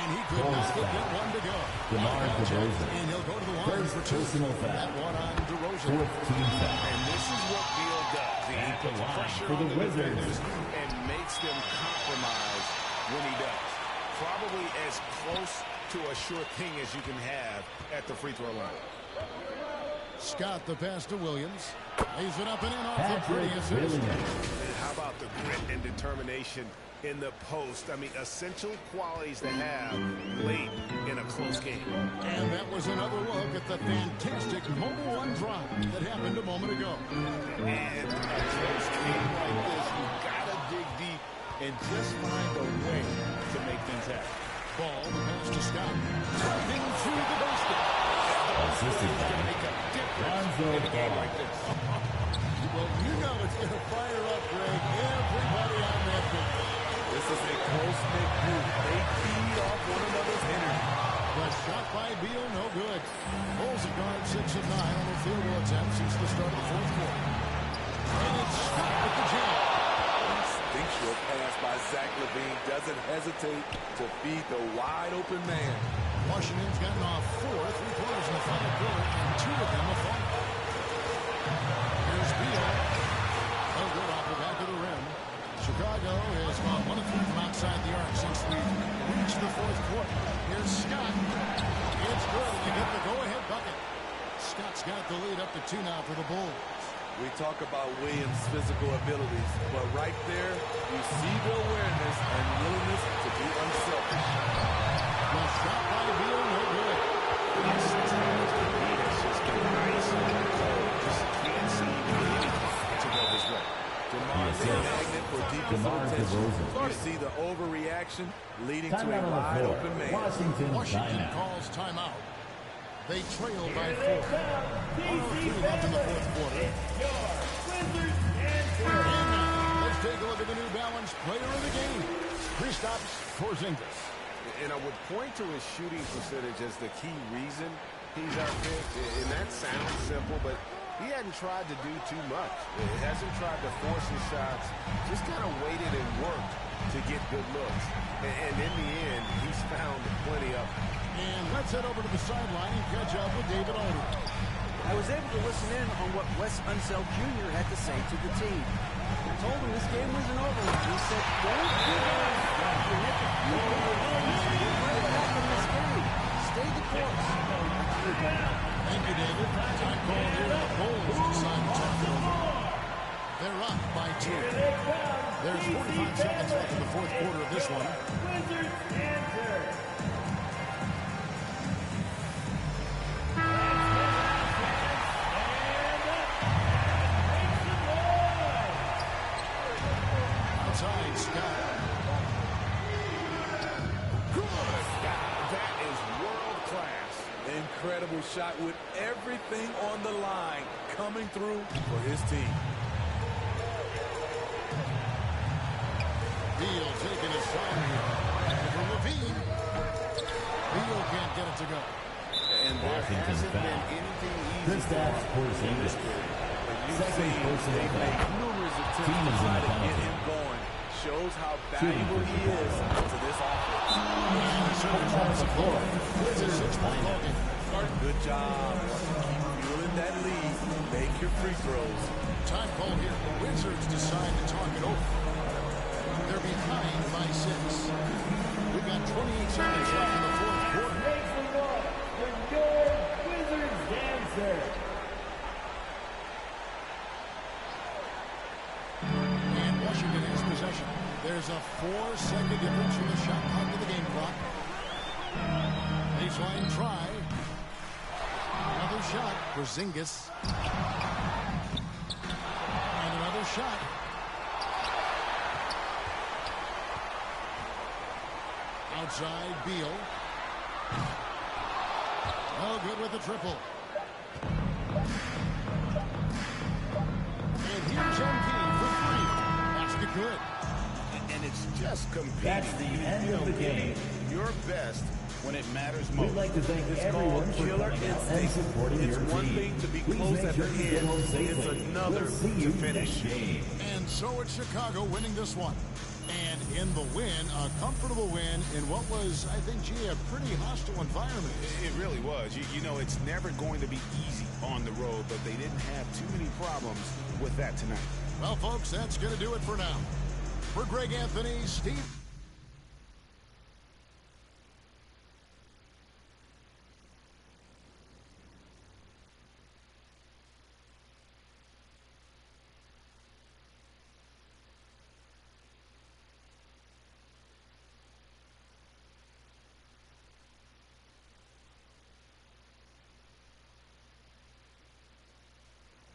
And he could not get one to go. DeMar DeRozan. And he'll go to the line First for 2. personal foul. That one on DeRozan. 4th team foul. And this is what Beal does. He At the puts line pressure for on the the Wizards. defenders and makes them compromise when he does. Probably as close to a sure thing as you can have at the free throw line. Scott, the pass to Williams. Lays it up and in off Patrick the pretty assist. Williams. And how about the grit and determination in the post? I mean, essential qualities to have late in a close game. And that was another look at the fantastic mobile one drive that happened a moment ago. And a close attack. Ball, the pass to Scott. Into the basket. Assisted by Make a difference Lonzo in a game Ball. like this. Well, you know it's going to fire up, Greg. Everybody on that field. This is a close-knit group. They feed off one another's energy. The shot by Beal, no good. Bulls have gone 6 of 9 on their field goal attempts since the start of the fourth quarter. And it's Scott with the jam. Instinctual pass by Zach LaVine doesn't hesitate to feed the wide-open man. Washington's gotten off 4 3-pointers in the final quarter, and 2 of them have fallen. Here's Beal. No good off the back of the rim. Chicago has gone 1 of 3 from outside the arc since we reached the fourth quarter. Here's Scott. It's good, and you get the go-ahead bucket. Scott's got the lead up to 2 now for the Bulls. We talk about Williams' physical abilities, but right there, you see the awareness and willingness to be unselfish. The shot by Beal, no good. It's just getting nice and cold. Just can't seem to get anything to go his way. DeMar is a magnet for defensive attention. You see the overreaction leading to a wide-open man. Washington calls timeout. They trail by 4. 1:03 left in the fourth quarter. And now, let's take a look at the New Balance player of the game, Kristaps Porzingis. And I would point to his shooting percentage as the key reason he's our pick. And that sounds simple, but he hadn't tried to do too much. He hasn't tried to force his shots, just kind of waited and worked to get good looks. And in the end, he's found plenty of them. And let's head over to the sideline and catch up with David Aldridge. I was able to listen in on what Wes Unseld Jr. had to say to the team. I told him this game wasn't over. He said, don't give up. You hit the few wins. Get right back in this game. Stay the course. Thank you, David. Time call here. The Bulls inside the top over. They're up by 2. There's 45 seconds left in the fourth quarter of this one. Outside, Scott. Good. That is world class. Incredible shot with everything on the line coming through for his team. Beal taking a shot here. For LaVine. Beal can't get it to go. And there hasn't been anything easy for Kristaps Porzingis. Second personal foul. numerous attempts Team to is in try the to get penalty. him going. Shows how valuable he is to this offense. It's a 6-point ball game. Good job. Keep fueling that lead. Make your free throws. Time call here. The Wizards decide to talk it over. They're behind by 6. We've got 28 seconds left in the fourth quarter. Make some noise for your Wizards dancer. And Washington has possession. There's a 4-second difference from the shot clock to the game clock. Baseline try. Another shot for Porzingis. And another shot. Outside, Beal. Oh, good with the triple. And here's Embiid for 3. Basket good. And it's just competing. That's the end of the game. Your best when it matters most. We'd like to thank everyone for killer coming out and instinct. supporting It's your one team. thing to be Please close make at sure the you get end. home safely. It's another We'll see you to finish. next game. And so it's Chicago winning this one. And in the win, a comfortable win in what was, I think, a pretty hostile environment. It really was. You know, it's never going to be easy on the road, but they didn't have too many problems with that tonight. Well, folks, that's going to do it for now. For Greg Anthony, Steve.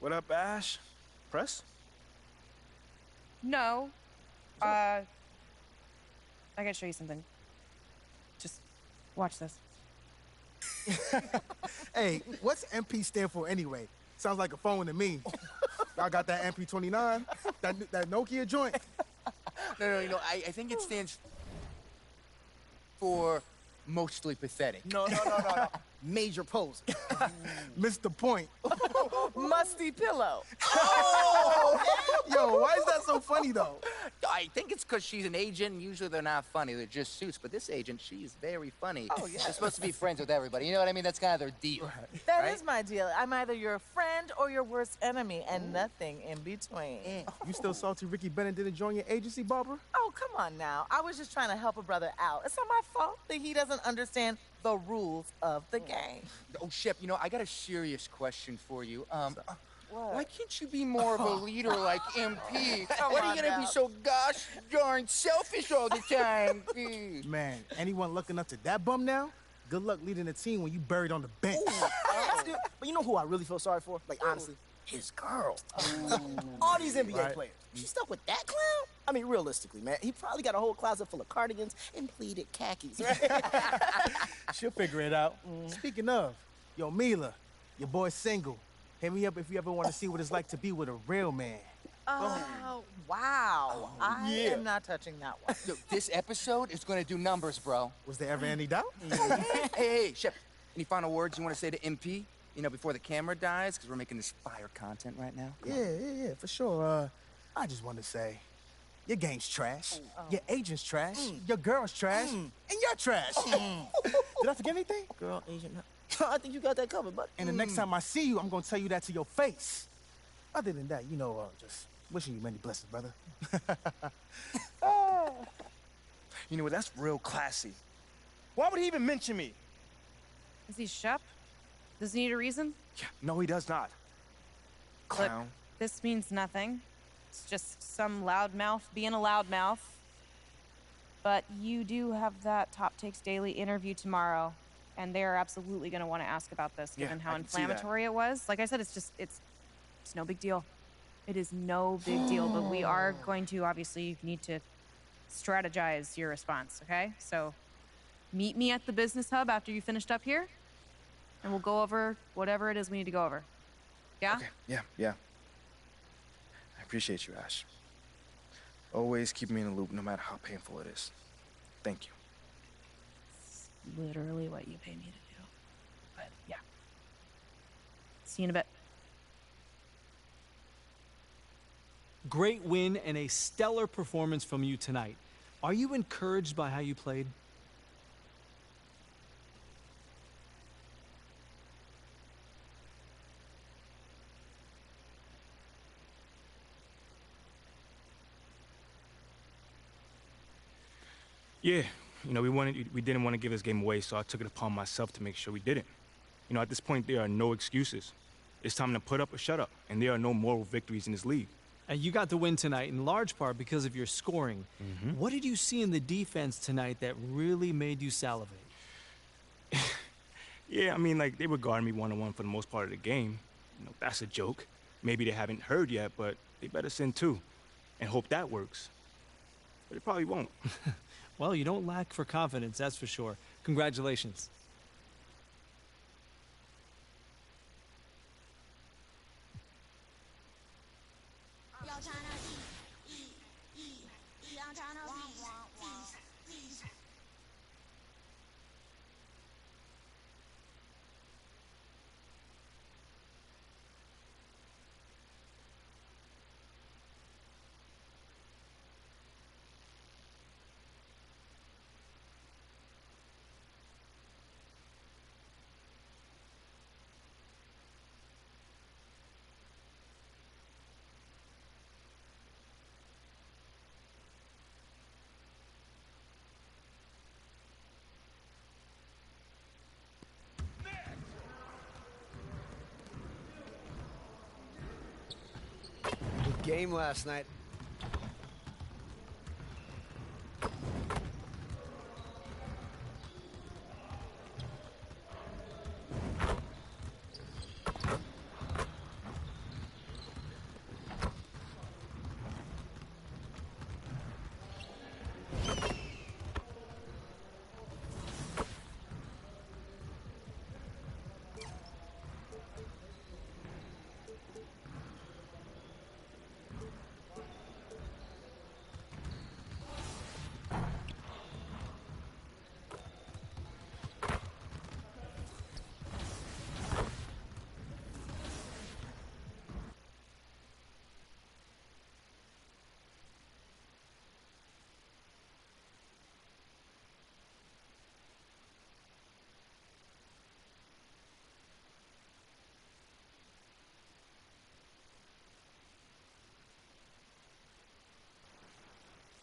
What up, Ash? Press? No. I gotta show you something. Watch this. Hey, what's MP stand for anyway? Sounds like a phone to me. Y'all got that MP29? That Nokia joint? No, I think it stands for mostly pathetic. No. Major pose. Missed the point. Musty pillow. Oh! Yo, why is that so funny, though? I think it's because she's an agent, and usually they're not funny. They're just suits. But this agent, she's very funny. Oh, yeah. They're supposed to be friends with everybody. You know what I mean? That's kind of their deal. That is my deal. I'm either your friend or your worst enemy, and nothing in between. You still salty Ricky Bennett didn't join your agency, Barbara? Oh, come on now. I was just trying to help a brother out. It's not my fault that he doesn't understand the rules of the game. Oh, Shep, I got a serious question for you. What? Why can't you be more of a leader like MP? Come Why are on you gonna now. be so gosh darn selfish all the time? Man, anyone looking up to that bum now? Good luck leading the team when you buried on the bench. That's good. But you know who I really feel sorry for? Like, honestly? His girl. All these NBA Right. players. She stuck with that clown? I mean, realistically, man, he probably got a whole closet full of cardigans and pleated khakis. She'll figure it out. Speaking of, yo, Mila, your boy's single. Hit me up if you ever want to see what it's like to be with a real man. Oh, wow. I am not touching that one. So this episode is gonna do numbers, bro. Was there ever any doubt? Hey, Shep, any final words you want to say to MP? Before the camera dies, because we're making this fire content right now. Yeah, for sure. I just want to say, your game's trash, your agent's trash, your girl's trash, and you're trash. Did I forget anything? Girl, agent, I think you got that covered, but. And the next time I see you, I'm going to tell you that to your face. Other than that, just wishing you many blessings, brother. You know what? That's real classy. Why would he even mention me? Is he Shep? Does he need a reason? Yeah, no, he does not. Clown. This means nothing. It's just some loudmouth being a loudmouth. But you do have that Top Takes Daily interview tomorrow, and they are absolutely going to want to ask about this, given how I can see that. inflammatory it was. Like I said, it's no big deal. It is no big deal, but we are going to, obviously, you need to strategize your response, okay? So meet me at the business hub after you finished up here, and we'll go over whatever it is we need to go over. Yeah? Okay, yeah. I appreciate you, Ash. Always keep me in the loop, no matter how painful it is. Thank you. It's literally what you pay me to do. But yeah. See you in a bit. Great win and a stellar performance from you tonight. Are you encouraged by how you played? Yeah, we didn't want to give this game away, so I took it upon myself to make sure we didn't. At this point, there are no excuses. It's time to put up or shut up, and there are no moral victories in this league. And you got the win tonight in large part because of your scoring. What did you see in the defense tonight that really made you salivate? Yeah, they were guarding me one-on-one for the most part of the game. That's a joke. Maybe they haven't heard yet, but they better send two and hope that works. But it probably won't. Well, you don't lack for confidence, that's for sure. Congratulations. Good game last night.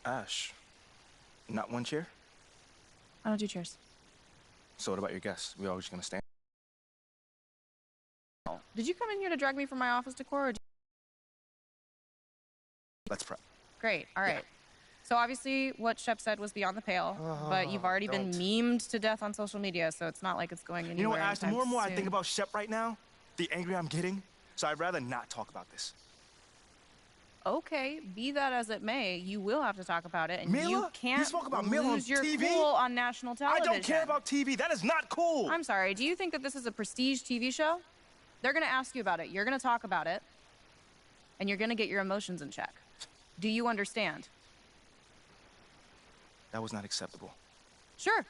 Ash, not one chair? I don't do chairs. So what about your guests? We all just gonna stand? Did you come in here to drag me from my office decor? Or Let's prep. Great. All right. So obviously what Shep said was beyond the pale, but you've already been memed to death on social media, so it's not like it's going anywhere. You know what, Ash, the more and more I soon. think about Shep right now, the angrier I'm getting, so I'd rather not talk about this. Okay, be that as it may, you will have to talk about it, and Mila? you can't You spoke about Mila on lose your TV? cool on national television. I don't care about TV. That is not cool. I'm sorry. Do you think that this is a prestige TV show? They're going to ask you about it. You're going to talk about it, and you're going to get your emotions in check. Do you understand? That was not acceptable. Sure.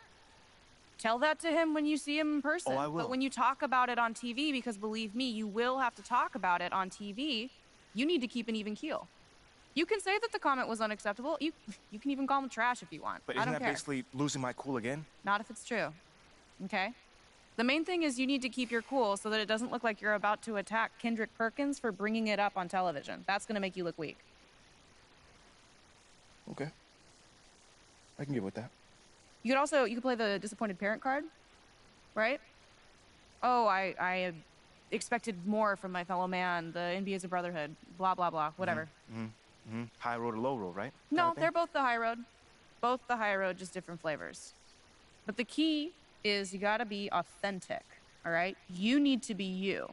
Tell that to him when you see him in person. Oh, I will. But when you talk about it on TV, because believe me, you will have to talk about it on TV, you need to keep an even keel. You can say that the comment was unacceptable. You can even call him trash if you want. But I isn't don't that care. basically losing my cool again? Not if it's true. Okay? The main thing is you need to keep your cool so that it doesn't look like you're about to attack Kendrick Perkins for bringing it up on television. That's going to make you look weak. Okay. I can get with that. You could play the disappointed parent card, right? Oh, I expected more from my fellow man. The NBA is a brotherhood. Blah, blah, blah. Whatever. High road or low road, right? No, they're both the high road. Both the high road, just different flavors. But the key is you gotta be authentic, all right? You need to be you.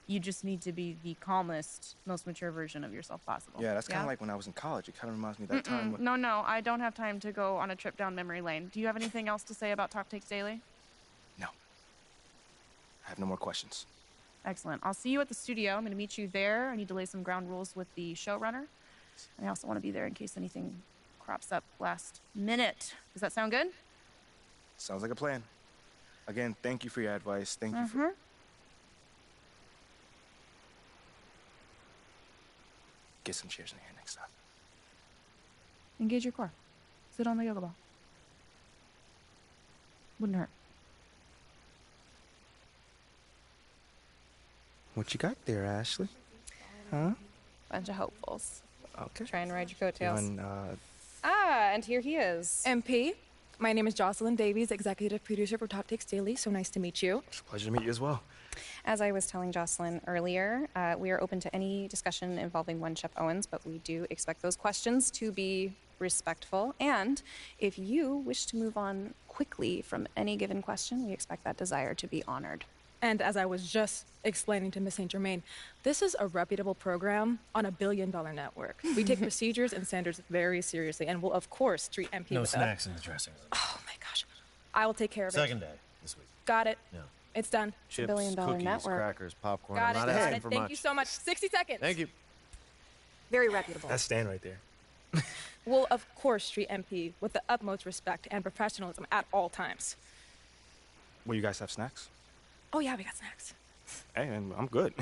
You just need to be the calmest, most mature version of yourself possible. Yeah, that's kind of like when I was in college. It kind of reminds me of that time. When... No, I don't have time to go on a trip down memory lane. Do you have anything else to say about Top Takes Daily? No. I have no more questions. Excellent. I'll see you at the studio. I'm gonna meet you there. I need to lay some ground rules with the showrunner. And I also want to be there in case anything crops up last minute. Does that sound good? Sounds like a plan. Again, thank you for your advice. Thank you for... Get some chairs in here next time. Engage your core. Sit on the yoga ball. Wouldn't hurt. What you got there, Ashley? Huh? Bunch of hopefuls. Okay. Try and ride your coattails. And, and here he is. MP, my name is Jocelyn Davies, executive producer for Top Takes Daily. So nice to meet you. It's a pleasure to meet you as well. As I was telling Jocelyn earlier, we are open to any discussion involving one Chef Owens, but we do expect those questions to be respectful. And if you wish to move on quickly from any given question, we expect that desire to be honored. And as I was just explaining to Ms. St. Germain, this is a reputable program on a billion-dollar network. We take procedures and standards very seriously and will, of course, treat MP No with snacks in the dressing room. Oh, my gosh. I will take care of it. Second day this week. Got it. No. It's done. Chips, billion-dollar cookies, network. crackers, popcorn. Got I'm it. not Got asking it. for Thank much. you so much. 60 seconds. Thank you. Very reputable. That's Stan right there. We'll, of course, treat MP with the utmost respect and professionalism at all times. Will you guys have snacks? Oh, yeah, we got snacks. Hey, I'm good.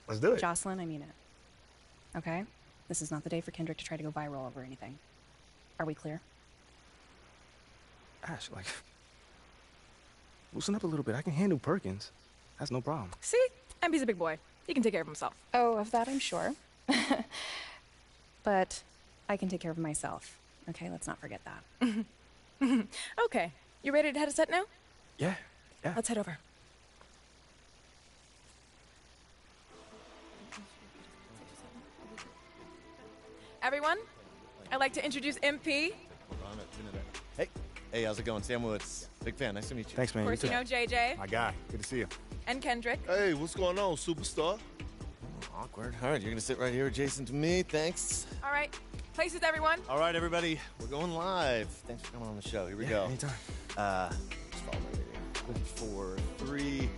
Let's do it. Jocelyn, I mean it. Okay? This is not the day for Kendrick to try to go viral over anything. Are we clear? Ash, like, loosen up a little bit. I can handle Perkins. That's no problem. See? MP's a big boy. He can take care of himself. Oh, of that I'm sure. But I can take care of myself. Okay, let's not forget that. Okay. You ready to head to set now? Yeah. Let's head over. Everyone, I'd like to introduce MP. Hey, how's it going? Sam Woods. Big fan. Nice to meet you. Thanks, man. Of course, you know JJ. My guy. Good to see you. And Kendrick. Hey, what's going on, superstar? Awkward. All right, you're going to sit right here adjacent to me. Thanks. All right. Places, everyone. All right, everybody. We're going live. Thanks for coming on the show. Here we go. Anytime. Just follow my radio. 4, 3.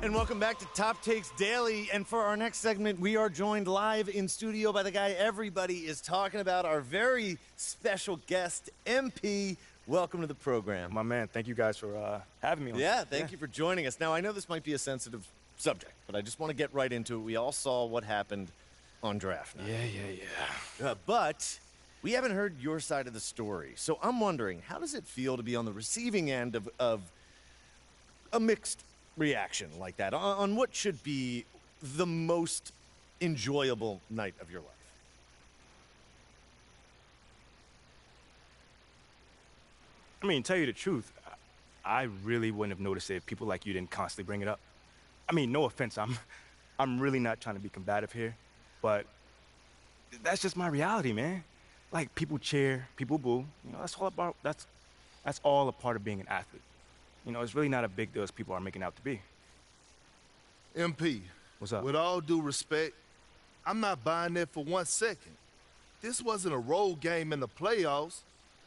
And welcome back to Top Takes Daily. And for our next segment, we are joined live in studio by the guy everybody is talking about, our very special guest, MP. Welcome to the program. My man, thank you guys for having me on. Yeah, thank you for joining us. Now, I know this might be a sensitive subject, but I just want to get right into it. We all saw what happened on draft night. Yeah. But we haven't heard your side of the story. So I'm wondering, how does it feel to be on the receiving end of a mixed reaction like that on what should be the most enjoyable night of your life? I mean, tell you the truth, I really wouldn't have noticed it if people like you didn't constantly bring it up. I mean, no offense, I'm really not trying to be combative here, but that's just my reality, man. Like, people cheer, people boo. You know, that's all a part of being an athlete. You know, it's really not a big deal as people are making out to be. MP. What's up? With all due respect, I'm not buying that for 1 second. This wasn't a road game in the playoffs.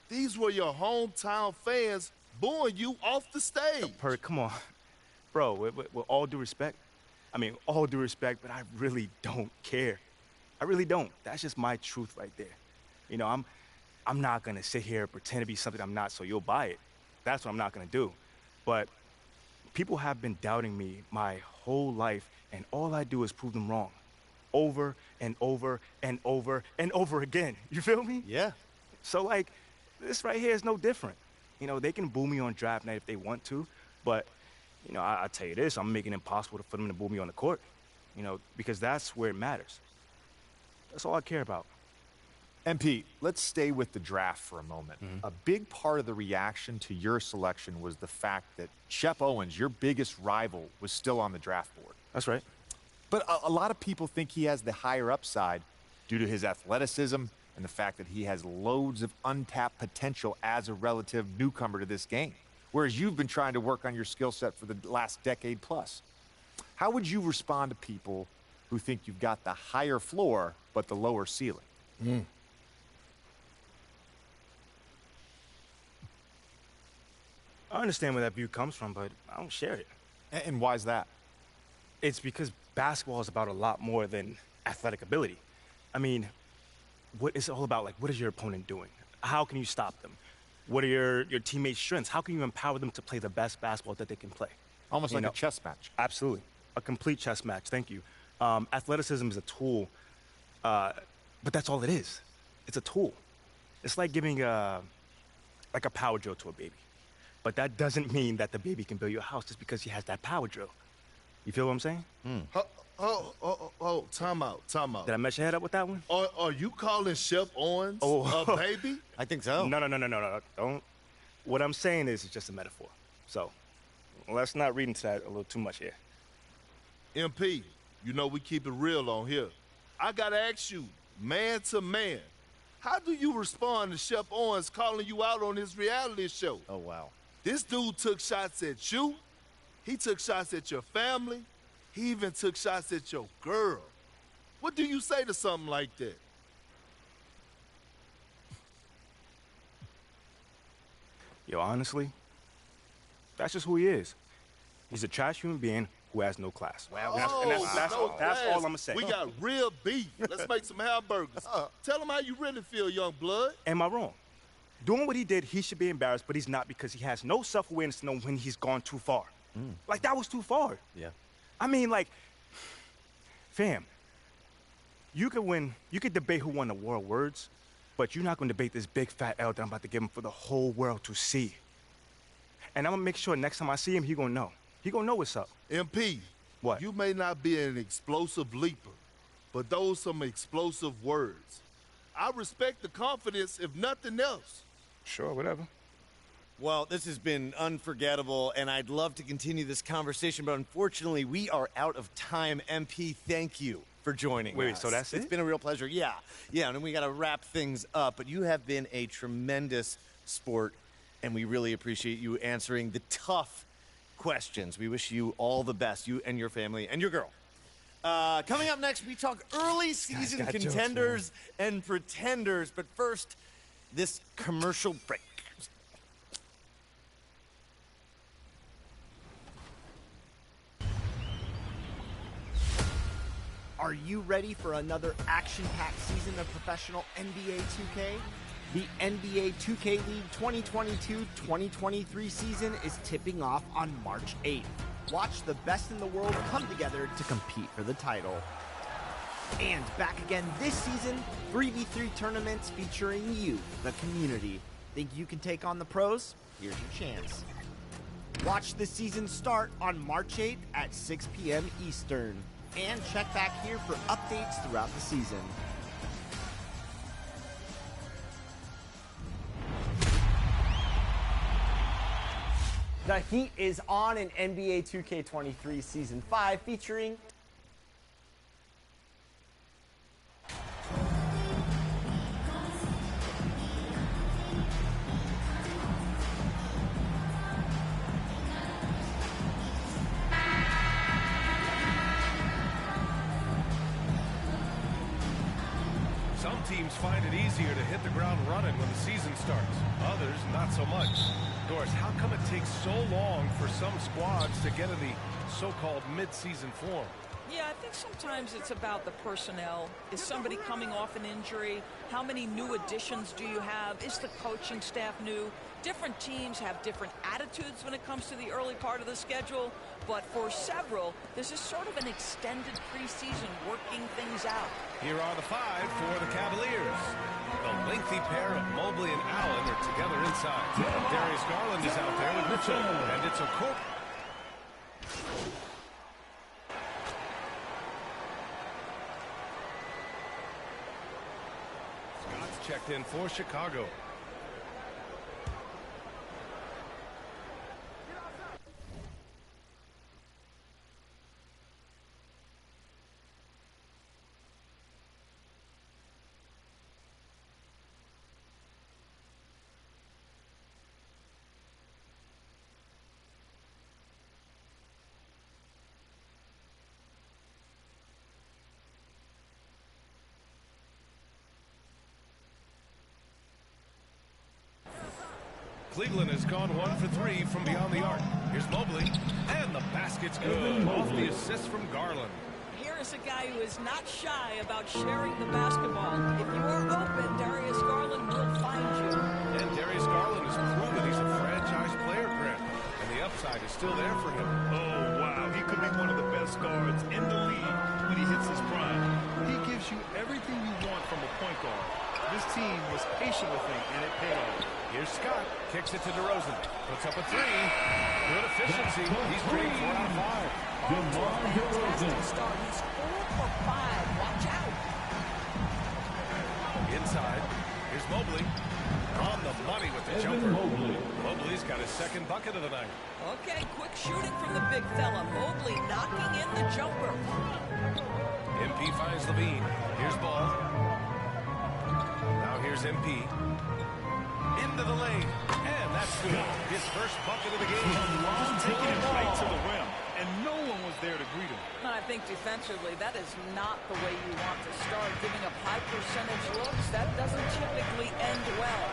These were your hometown fans booing you off the stage. Perk, come on. Bro, with all due respect, I mean, all due respect, but I really don't care. I really don't. That's just my truth right there. You know, I'm not gonna sit here and pretend to be something I'm not so you'll buy it. That's what I'm not gonna do. But people have been doubting me my whole life, and all I do is prove them wrong. Over and over and over and over again. You feel me? Yeah. So, like, this right here is no different. You know, they can boo me on draft night if they want to, but, you know, I tell you this, I'm making it impossible for them to boo me on the court, you know, because that's where it matters. That's all I care about. MP, let's stay with the draft for a moment. A big part of the reaction to your selection was the fact that Shep Owens, your biggest rival, was still on the draft board. That's right. But a lot of people think he has the higher upside due to his athleticism and the fact that he has loads of untapped potential as a relative newcomer to this game, whereas you've been trying to work on your skill set for the last decade plus. How would you respond to people who think you've got the higher floor but the lower ceiling? I understand where that view comes from, but I don't share it. And why's that? It's because basketball is about a lot more than athletic ability. I mean, what is it all about? Like, what is your opponent doing? How can you stop them? What are your teammates' strengths? How can you empower them to play the best basketball that they can play? Almost like a chess match. Absolutely. A complete chess match. Thank you. Athleticism is a tool, but that's all it is. It's a tool. It's like giving a power drill to a baby. But that doesn't mean that the baby can build you a house just because he has that power drill. You feel what I'm saying? Time out. Did I mess your head up with that one? Are you calling Shep Owens a baby? I think so. No. Don't. What I'm saying is it's just a metaphor. So let's not read into that a little too much here. MP, you know we keep it real on here. I gotta ask you, man to man, how do you respond to Shep Owens calling you out on his reality show? Oh, wow. This dude took shots at you. He took shots at your family. He even took shots at your girl. What do you say to something like that? Yo, honestly, that's just who he is. He's a trash human being who has no class. Wow. That's all I'm going to say. We got real beef. Let's make some hamburgers. Tell him how you really feel, young blood. Am I wrong? Doing what he did, he should be embarrassed, but he's not because he has no self-awareness to know when he's gone too far. Like, that was too far. Yeah. I mean, like, fam, you could debate who won the war of words, but you're not going to debate this big fat L that I'm about to give him for the whole world to see. And I'm going to make sure next time I see him, he going to know. He going to know what's up. MP, what? You may not be an explosive leaper, but those some explosive words. I respect the confidence, if nothing else. Sure, whatever. Well, this has been unforgettable, and I'd love to continue this conversation, but unfortunately, we are out of time. MP, thank you for joining us. Wait, so that's it? It's been a real pleasure. Yeah, and we got to wrap things up, but you have been a tremendous sport, and we really appreciate you answering the tough questions. We wish you all the best, you and your family and your girl. Coming up next, we talk early season contenders and pretenders, but first, this commercial break. Are you ready for another action-packed season of professional NBA 2K? The NBA 2K League 2022-2023 season is tipping off on March 8th. Watch the best in the world come together to compete for the title. And back again this season, 3v3 tournaments featuring you, the community. Think you can take on the pros? Here's your chance. Watch the season start on March 8th at 6 p.m. Eastern. And check back here for updates throughout the season. The heat is on in NBA 2K23 Season 5 featuring Some teams find it easier to hit the ground running when the season starts. Others, not so much. Doris, how come it takes so long for some squads to get in the so-called mid-season form? Yeah, I think sometimes it's about the personnel. Is somebody coming off an injury? How many new additions do you have? Is the coaching staff new? Different teams have different attitudes when it comes to the early part of the schedule. But for several, this is sort of an extended preseason working things out. Here are the five for the Cavaliers. The lengthy pair of Mobley and Allen are together inside. Darius Garland is out there with Mitchell. And it's a court. Scott's checked in for Chicago. Cleveland has gone 1 for 3 from beyond the arc. Here's Mobley, and the basket's good off the assist from Garland. Here is a guy who is not shy about sharing the basketball. If you are open, Darius Garland will find you. And Darius Garland has proven he's a franchise player, Grant, and the upside is still there for him. Oh, wow. He could be one of the best guards in the league when he hits his prime. He gives you everything you want from a point guard. This team was patient with him, and it paid off. Here's Scott, kicks it to DeRozan, puts up a three. Good efficiency. He's great 4 out of 5. Fantastic start. He's 4 for 5. Watch out. Inside, here's Mobley. On the money with the jumper. Mobley's got his second bucket of the night. Okay, quick shooting from the big fella. Mobley knocking in the jumper. MP finds Levine. Here's Ball. Now here's MP. Into the lane, and that's good. His first bucket of the game. Just taking it right to the rim, and no one was there to greet him. I think defensively, that is not the way you want to start. Giving up high percentage looks, that doesn't typically end well.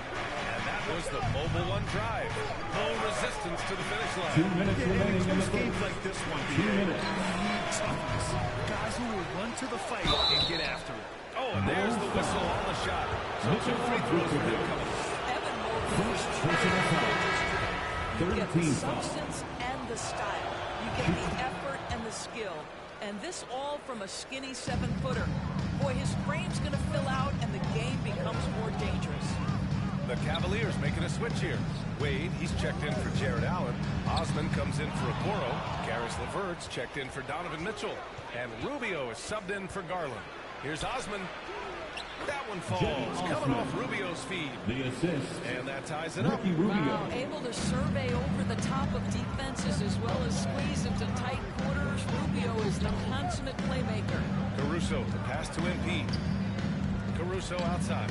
And that was the Mobile One drive. No resistance to the finish line. 2 minutes remaining in the games like this one. 2 minutes. You need toughness. Guys who will run to the fight and get after it. Oh, and there's the whistle on the shot. So 2 free throws for him coming. First personal foul. You get the substance and the style. You get the effort and the skill. And this all from a skinny 7-footer. Boy, his frame's going to fill out and the game becomes more dangerous. The Cavaliers making a switch here. Wade, he's checked in for Jared Allen. Osman comes in for Okoro. Karis LeVert's checked in for Donovan Mitchell. And Rubio is subbed in for Garland. Here's Osman. That one falls, coming off Rubio's feed. The assist. And that ties it up. Wow, able to survey over the top of defenses as well as squeeze into tight quarters. Rubio is the consummate playmaker. Caruso, the pass to MP. Caruso outside.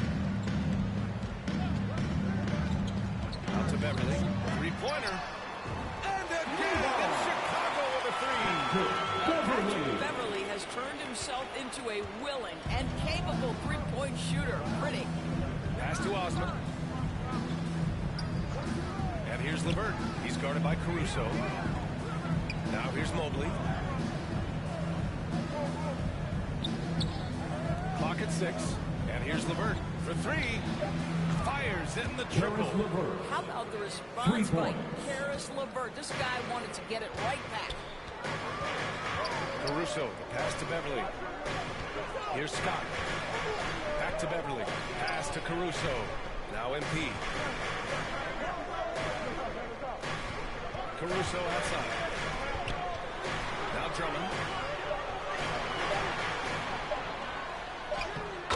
Out to Beverly. Three-pointer. And again, and Chicago with a three. Patrick Beverly has turned himself into a willing and capable three-point shooter. Pretty. Pass to Osman. And here's LeVert. He's guarded by Caruso. Now here's Mobley. Clock at 6. And here's LeVert for 3. Fires in the triple. How about the response by Karis LeVert? This guy wanted to get it right back. Caruso, the pass to Beverly. Here's Scott. Back to Beverly. Pass to Caruso. Now MP. Caruso outside. Now Drummond.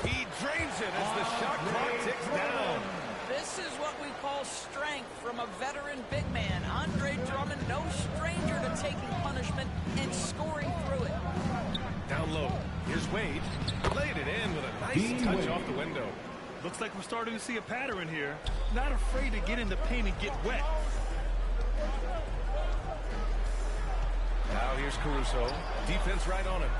He drains it as the shot clock ticks down. This is what we call real strength from a veteran big man. Andre Drummond, no stranger to taking punishment and scoring through it. Down low. Here's Wade. Laid it in with a nice touch off the window. Looks like we're starting to see a pattern here. Not afraid to get in the paint and get wet. Now here's Caruso. Defense right on him.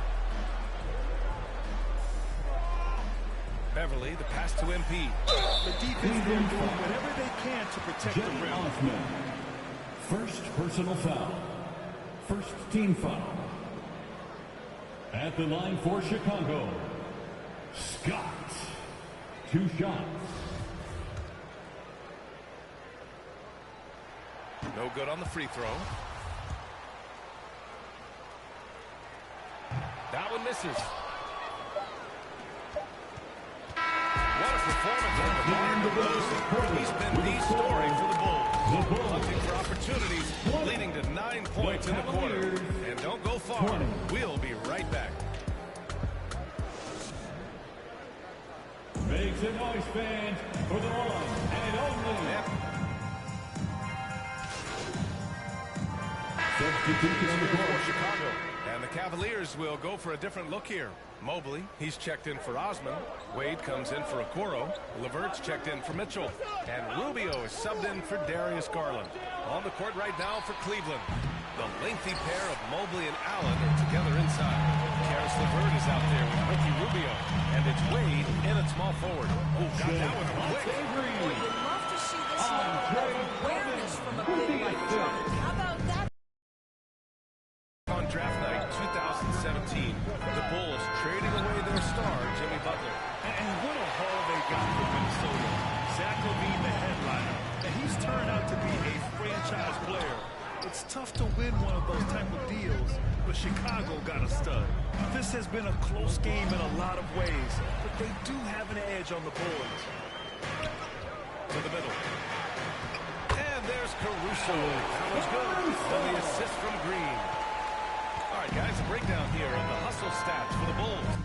Beverly, the pass to MP. The defense doing whatever they can to protect the rim. Osman. First personal foul. First team foul. At the line for Chicago, Scott. 2 shots. No good on the free throw. That one misses. What a performance on the bar. He's been the story for the Bulls. Looking for opportunities, leading to 9 points in the quarter. And don't go far. We'll be right back. Make some noise, fans, for the one and only. Substitution on the court. Chicago. And the Cavaliers will go for a different look here. Mobley, he's checked in for Osman. Wade comes in for Okoro. Levert's checked in for Mitchell. And Rubio is subbed in for Darius Garland. On the court right now for Cleveland. The lengthy pair of Mobley and Allen are together inside. Karis LeVert is out there with Ricky Rubio. And it's Wade in at small forward. Ooh, got that one quick. Well, you'd love to see this level of awareness from a big like Drummond. How about that? On draft night 2017, the Bulls trading away their star, Jimmy Butler. And what a haul they got from Minnesota. Zach LaVine, the headliner. And he's turned out to be a franchise player. It's tough to win one of those type of deals, but Chicago got a stud. This has been a close game in a lot of ways, but they do have an edge on the Bulls. To the middle. And there's Caruso. That was good. And the assist from Green. All right, guys, a breakdown here of the hustle stats for the Bulls.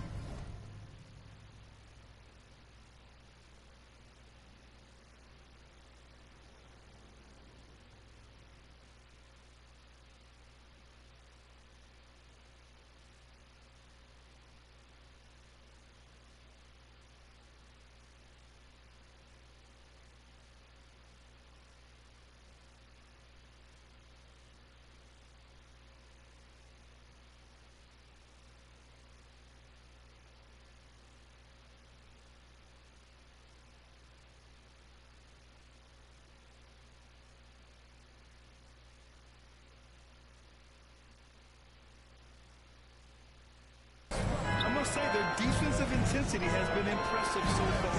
Say their defensive intensity has been impressive so far,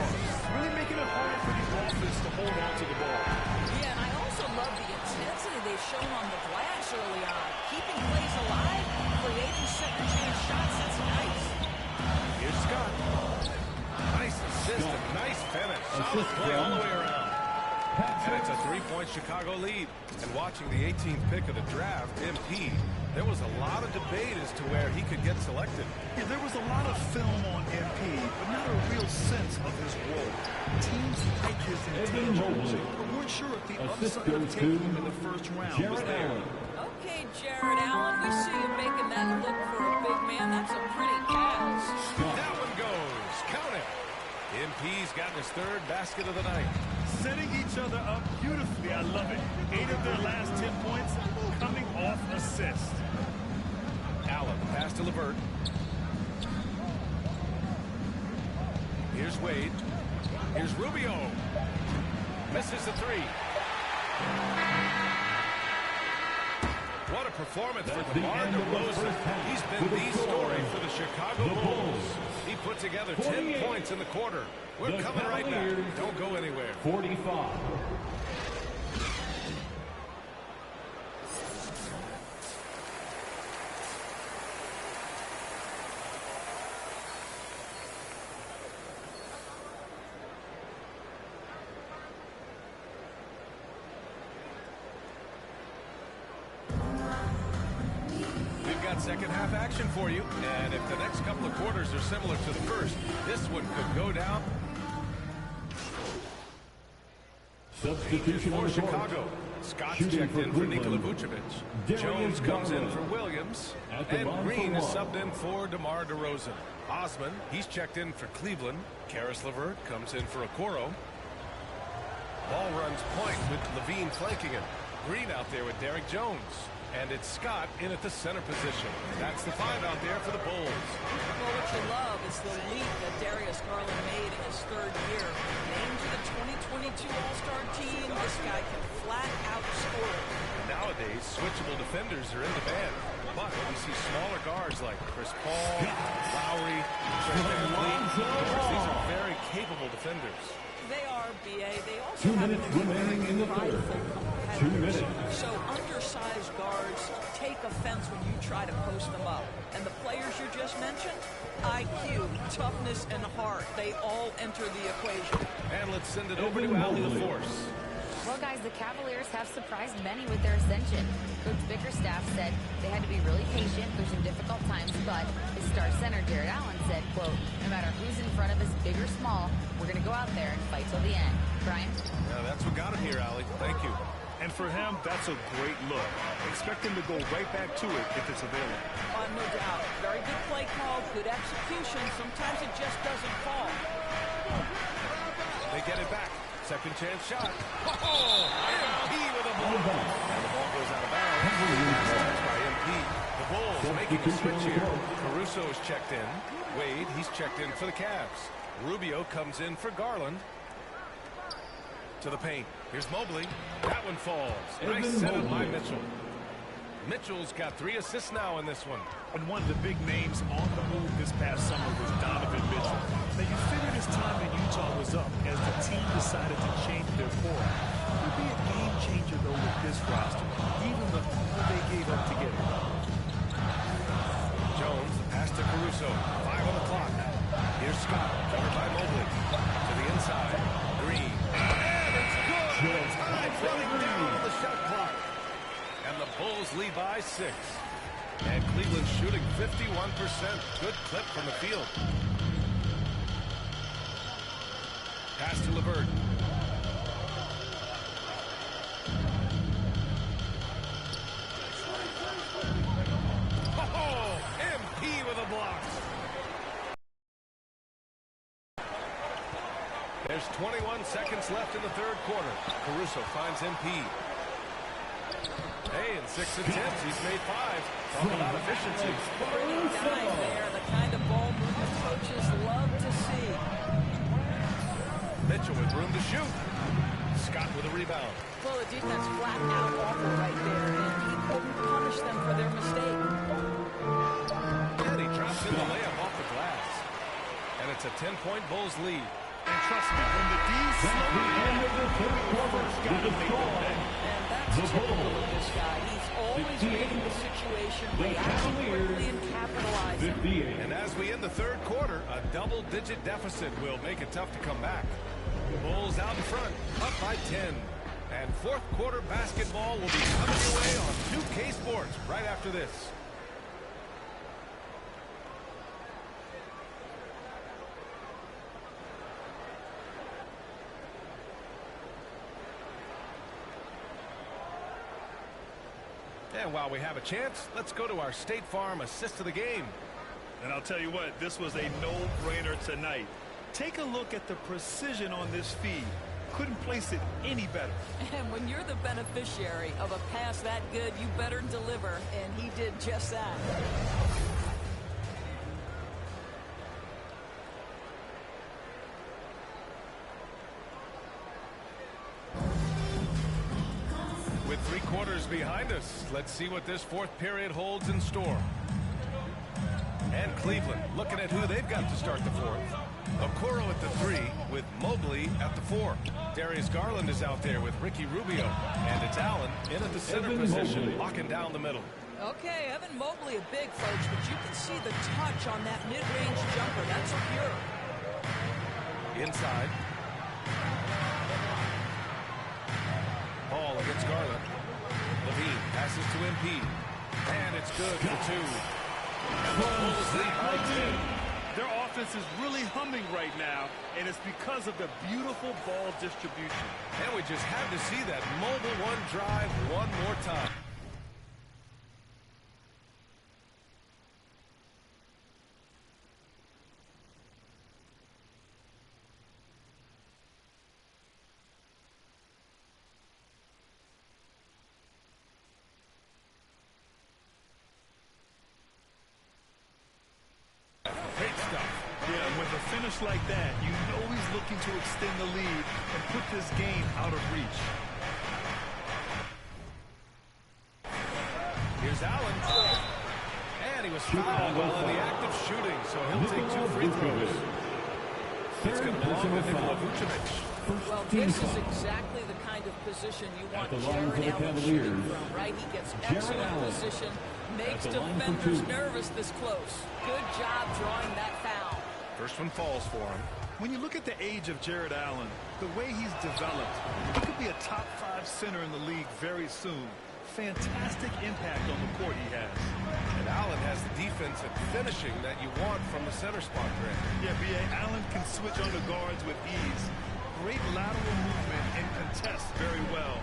really making it hard for the offense to hold on to the ball. Yeah, and I also love the intensity they've shown on the glass early on, keeping plays alive, creating second-chance shots. That's nice. Here's Scott. Nice assist and nice finish. Solid play all the way around. And it's a 3-point Chicago lead. And watching the 18th pick of the draft, MP, there was a lot of debate as to where he could get selected. Yeah, there was a lot of film on MP, but not a real sense of his role. Teams like his intangibles, but weren't sure if the upside of taking him in the first round was there. Okay, Jared Allen, we see you making that look for a big man. That's a pretty pass. That one goes. Count it. MP's gotten his 3rd basket of the night. Setting each other up beautifully. I love it. 8 of their last 10 points coming off assist. Allen, pass to LeVert. Here's Wade. Here's Rubio. Misses the 3. What a performance for DeMar DeRozan. He's been the story for the Chicago Bulls. He put together 10 points in the quarter. We're coming right back. Don't go anywhere. 45. Second half action for you, and if the next couple of quarters are similar to the first, this one could go down. Substitution on For the court. Chicago, Scott's Shooting checked for in for Nikola Cleveland, Vucevic. Jones comes in for Williams. At the And bottom Green for is Wall. subbed in for DeMar DeRozan. Osman, he's checked in for Cleveland. Karis LeVert comes in for Okoro. Ball runs point with Levine flanking him. Green out there with Derek Jones. And it's Scott in at the center position. That's the 5 out there for the Bulls. Well, what you love is the leap that Darius Garland made in his 3rd year. Named to the 2022 All-Star team, this guy can flat out score. Nowadays, switchable defenders are in demand. But we see smaller guards like Chris Paul, Lowry, Trey VanVleet. These are very capable defenders. They are, B.A. They also 2 have minutes to be remaining in the very third. prideful 2 minutes. So undersized guards take offense when you try to post them up. And the players you just mentioned, IQ, toughness, and heart, they all enter the equation. And let's send it over to Allie LaForce. Well, guys, the Cavaliers have surprised many with their ascension. Coach Bickerstaff said they had to be really patient through some difficult times, but his star center, Jared Allen, said, quote, no matter who's in front of us, big or small, we're going to go out there and fight till the end. Brian? Yeah, that's what got him here, Allie. Thank you. And for him, that's a great look. Expect him to go right back to it if it's available. No doubt. Very good play call, good execution. Sometimes it just doesn't fall. They get it back. Second chance shot. Oh, MP with a block. And the ball goes out of bounds. Last touch by MP. The Bulls making a switch here. Caruso is checked in. Wade, he's checked in for the Cavs. Rubio comes in for Garland. To the paint. Here's Mobley. That one falls. Nice setup by Mitchell. Mitchell's got 3 assists now in this one. And one of the big names on the move this past summer was Donovan Mitchell. Now, you figured his time in Utah was up as the team decided to change their core. He'd be a game changer, though, with this roster, even with all they gave up to get him. Jones, the pass to Caruso. 5 on the clock. Here's Scott, covered by Mobley. To the inside. Green. And it's good. Time running down on the shot clock. And the Bulls lead by 6. And Cleveland shooting 51%. Good clip from the field. Pass to LeVert. Oh, MP with a block. There's 21 seconds left in the 3rd quarter. Caruso finds MP. Hey, in 6 attempts, he's made 5. Talk about efficiency. Bringing time there, the kind of ball movement coaches love to see. Mitchell with room to shoot. Scott with a rebound. Well, the defense flat out awful right there, and he couldn't punish them for their mistake. And he drops in the layup off the glass. And it's a 10-point Bulls lead. And trust me, when the D's slow down, Horford's got to make them pay. And that's typical of this guy. He's always reading the situation, reacting quickly, and capitalizing. And as we end the 3rd quarter, a double-digit deficit will make it tough to come back. The Bulls out in front, up by 10. And 4th quarter basketball will be coming your way on 2K Sports right after this. And while we have a chance, let's go to our State Farm assist of the game. And I'll tell you what, this was a no-brainer tonight. Take a look at the precision on this feed. Couldn't place it any better. And when you're the beneficiary of a pass that good, you better deliver, and he did just that. With 3 quarters behind us, let's see what this 4th period holds in store. And Cleveland looking at who they've got to start the 4th. Okoro at the 3 with Mobley at the 4. Darius Garland is out there with Ricky Rubio. And it's Allen in at the center position, locking down the middle. Okay, Evan Mobley a big, folks, but you can see the touch on that mid-range jumper. That's pure. Inside. Ball against Garland. Levine passes to MP. And it's good for 2. And the Bulls lead by 2. Their offense offense is really humming right now, and it's because of the beautiful ball distribution. And we just had to see that mobile one drive one more time. Great stuff. Yeah, and with a finish like that, you know he's looking to extend the lead and put this game out of reach. Here's Allen. And he was fouled while in the act of shooting, so he'll take 2 free throws. It's going to belong to Nikola Vucevic. Well, this is exactly the kind of position you want Jared Allen shooting from, right? He gets excellent position, makes defenders nervous this close. Good job drawing that foul. First one falls for him. When you look at the age of Jared Allen, the way he's developed, he could be a top 5 center in the league very soon. Fantastic impact on the court he has. And Allen has the defense and finishing that you want from the center spot, Grant. Yeah, B.A. Allen can switch on the guards with ease. Great lateral movement and contests very well.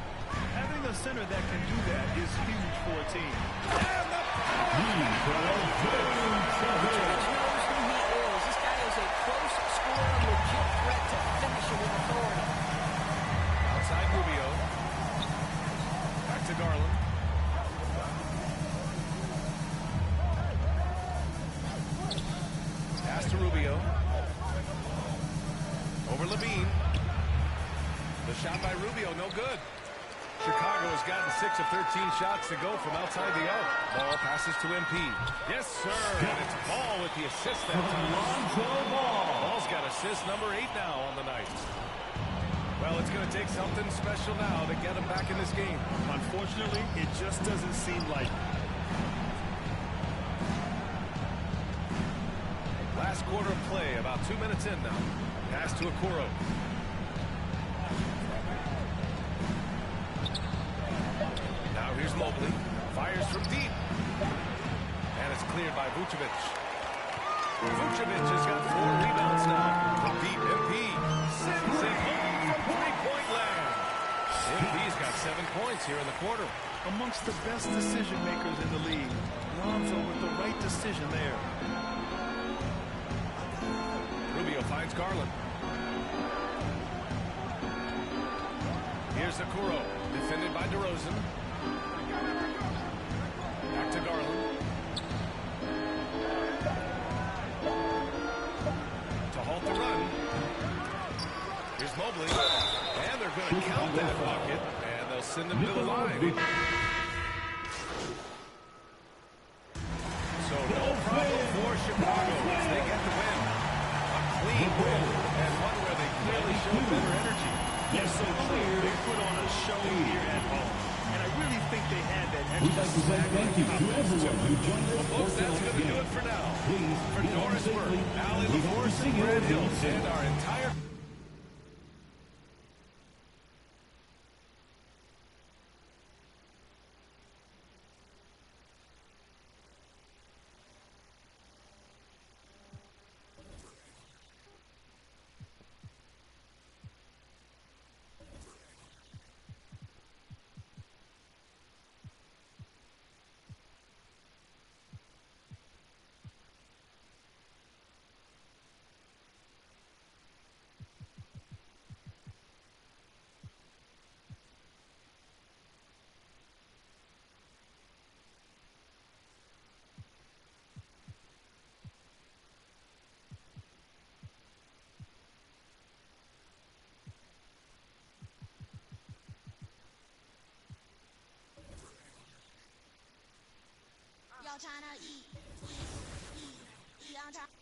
Having a center that can do that is huge for a team. George knows who he is. This guy is a close scorer, legit threat to finish it with authority. Outside Rubio. Back to Garland. Pass to Rubio. Over Levine. The shot by Rubio, no good. Chicago has gotten 6 of 13 shots to go from outside the arc. Ball passes to MP. Yes, sir. And it's Ball with the assist that time. Ball's got assist number 8 now on the night. Well, it's going to take something special now to get him back in this game. Unfortunately, it just doesn't seem like it. Last quarter of play, about 2 minutes in now. Pass to Okoro. Now here's Mobley. Fires from deep. And it's cleared by Vucevic. Vucevic has got 4 rebounds now. From deep, MP sends it home from three-point land. MP's got 7 points here in the quarter. Amongst the best decision makers in the league. Lonzo with the right decision there. Rubio finds Garland. Here's Okoro, defended by DeRozan. Back to Garland. To halt the run. Here's Mobley. And they're going to count that bucket. And they'll send him to the line. So no problem for Chicago as they get the win. A clean win. And one where they clearly showed better energy. Yes, so clear. They put on a show here at home. And I really think they had that extra swag. Thank you to everyone who joined us. Well, folks, that's going to do it for now. For Doris Burke, Allie LaForce, and Brad Hills, and our entire... Y'all tryna eat. Y'all tryna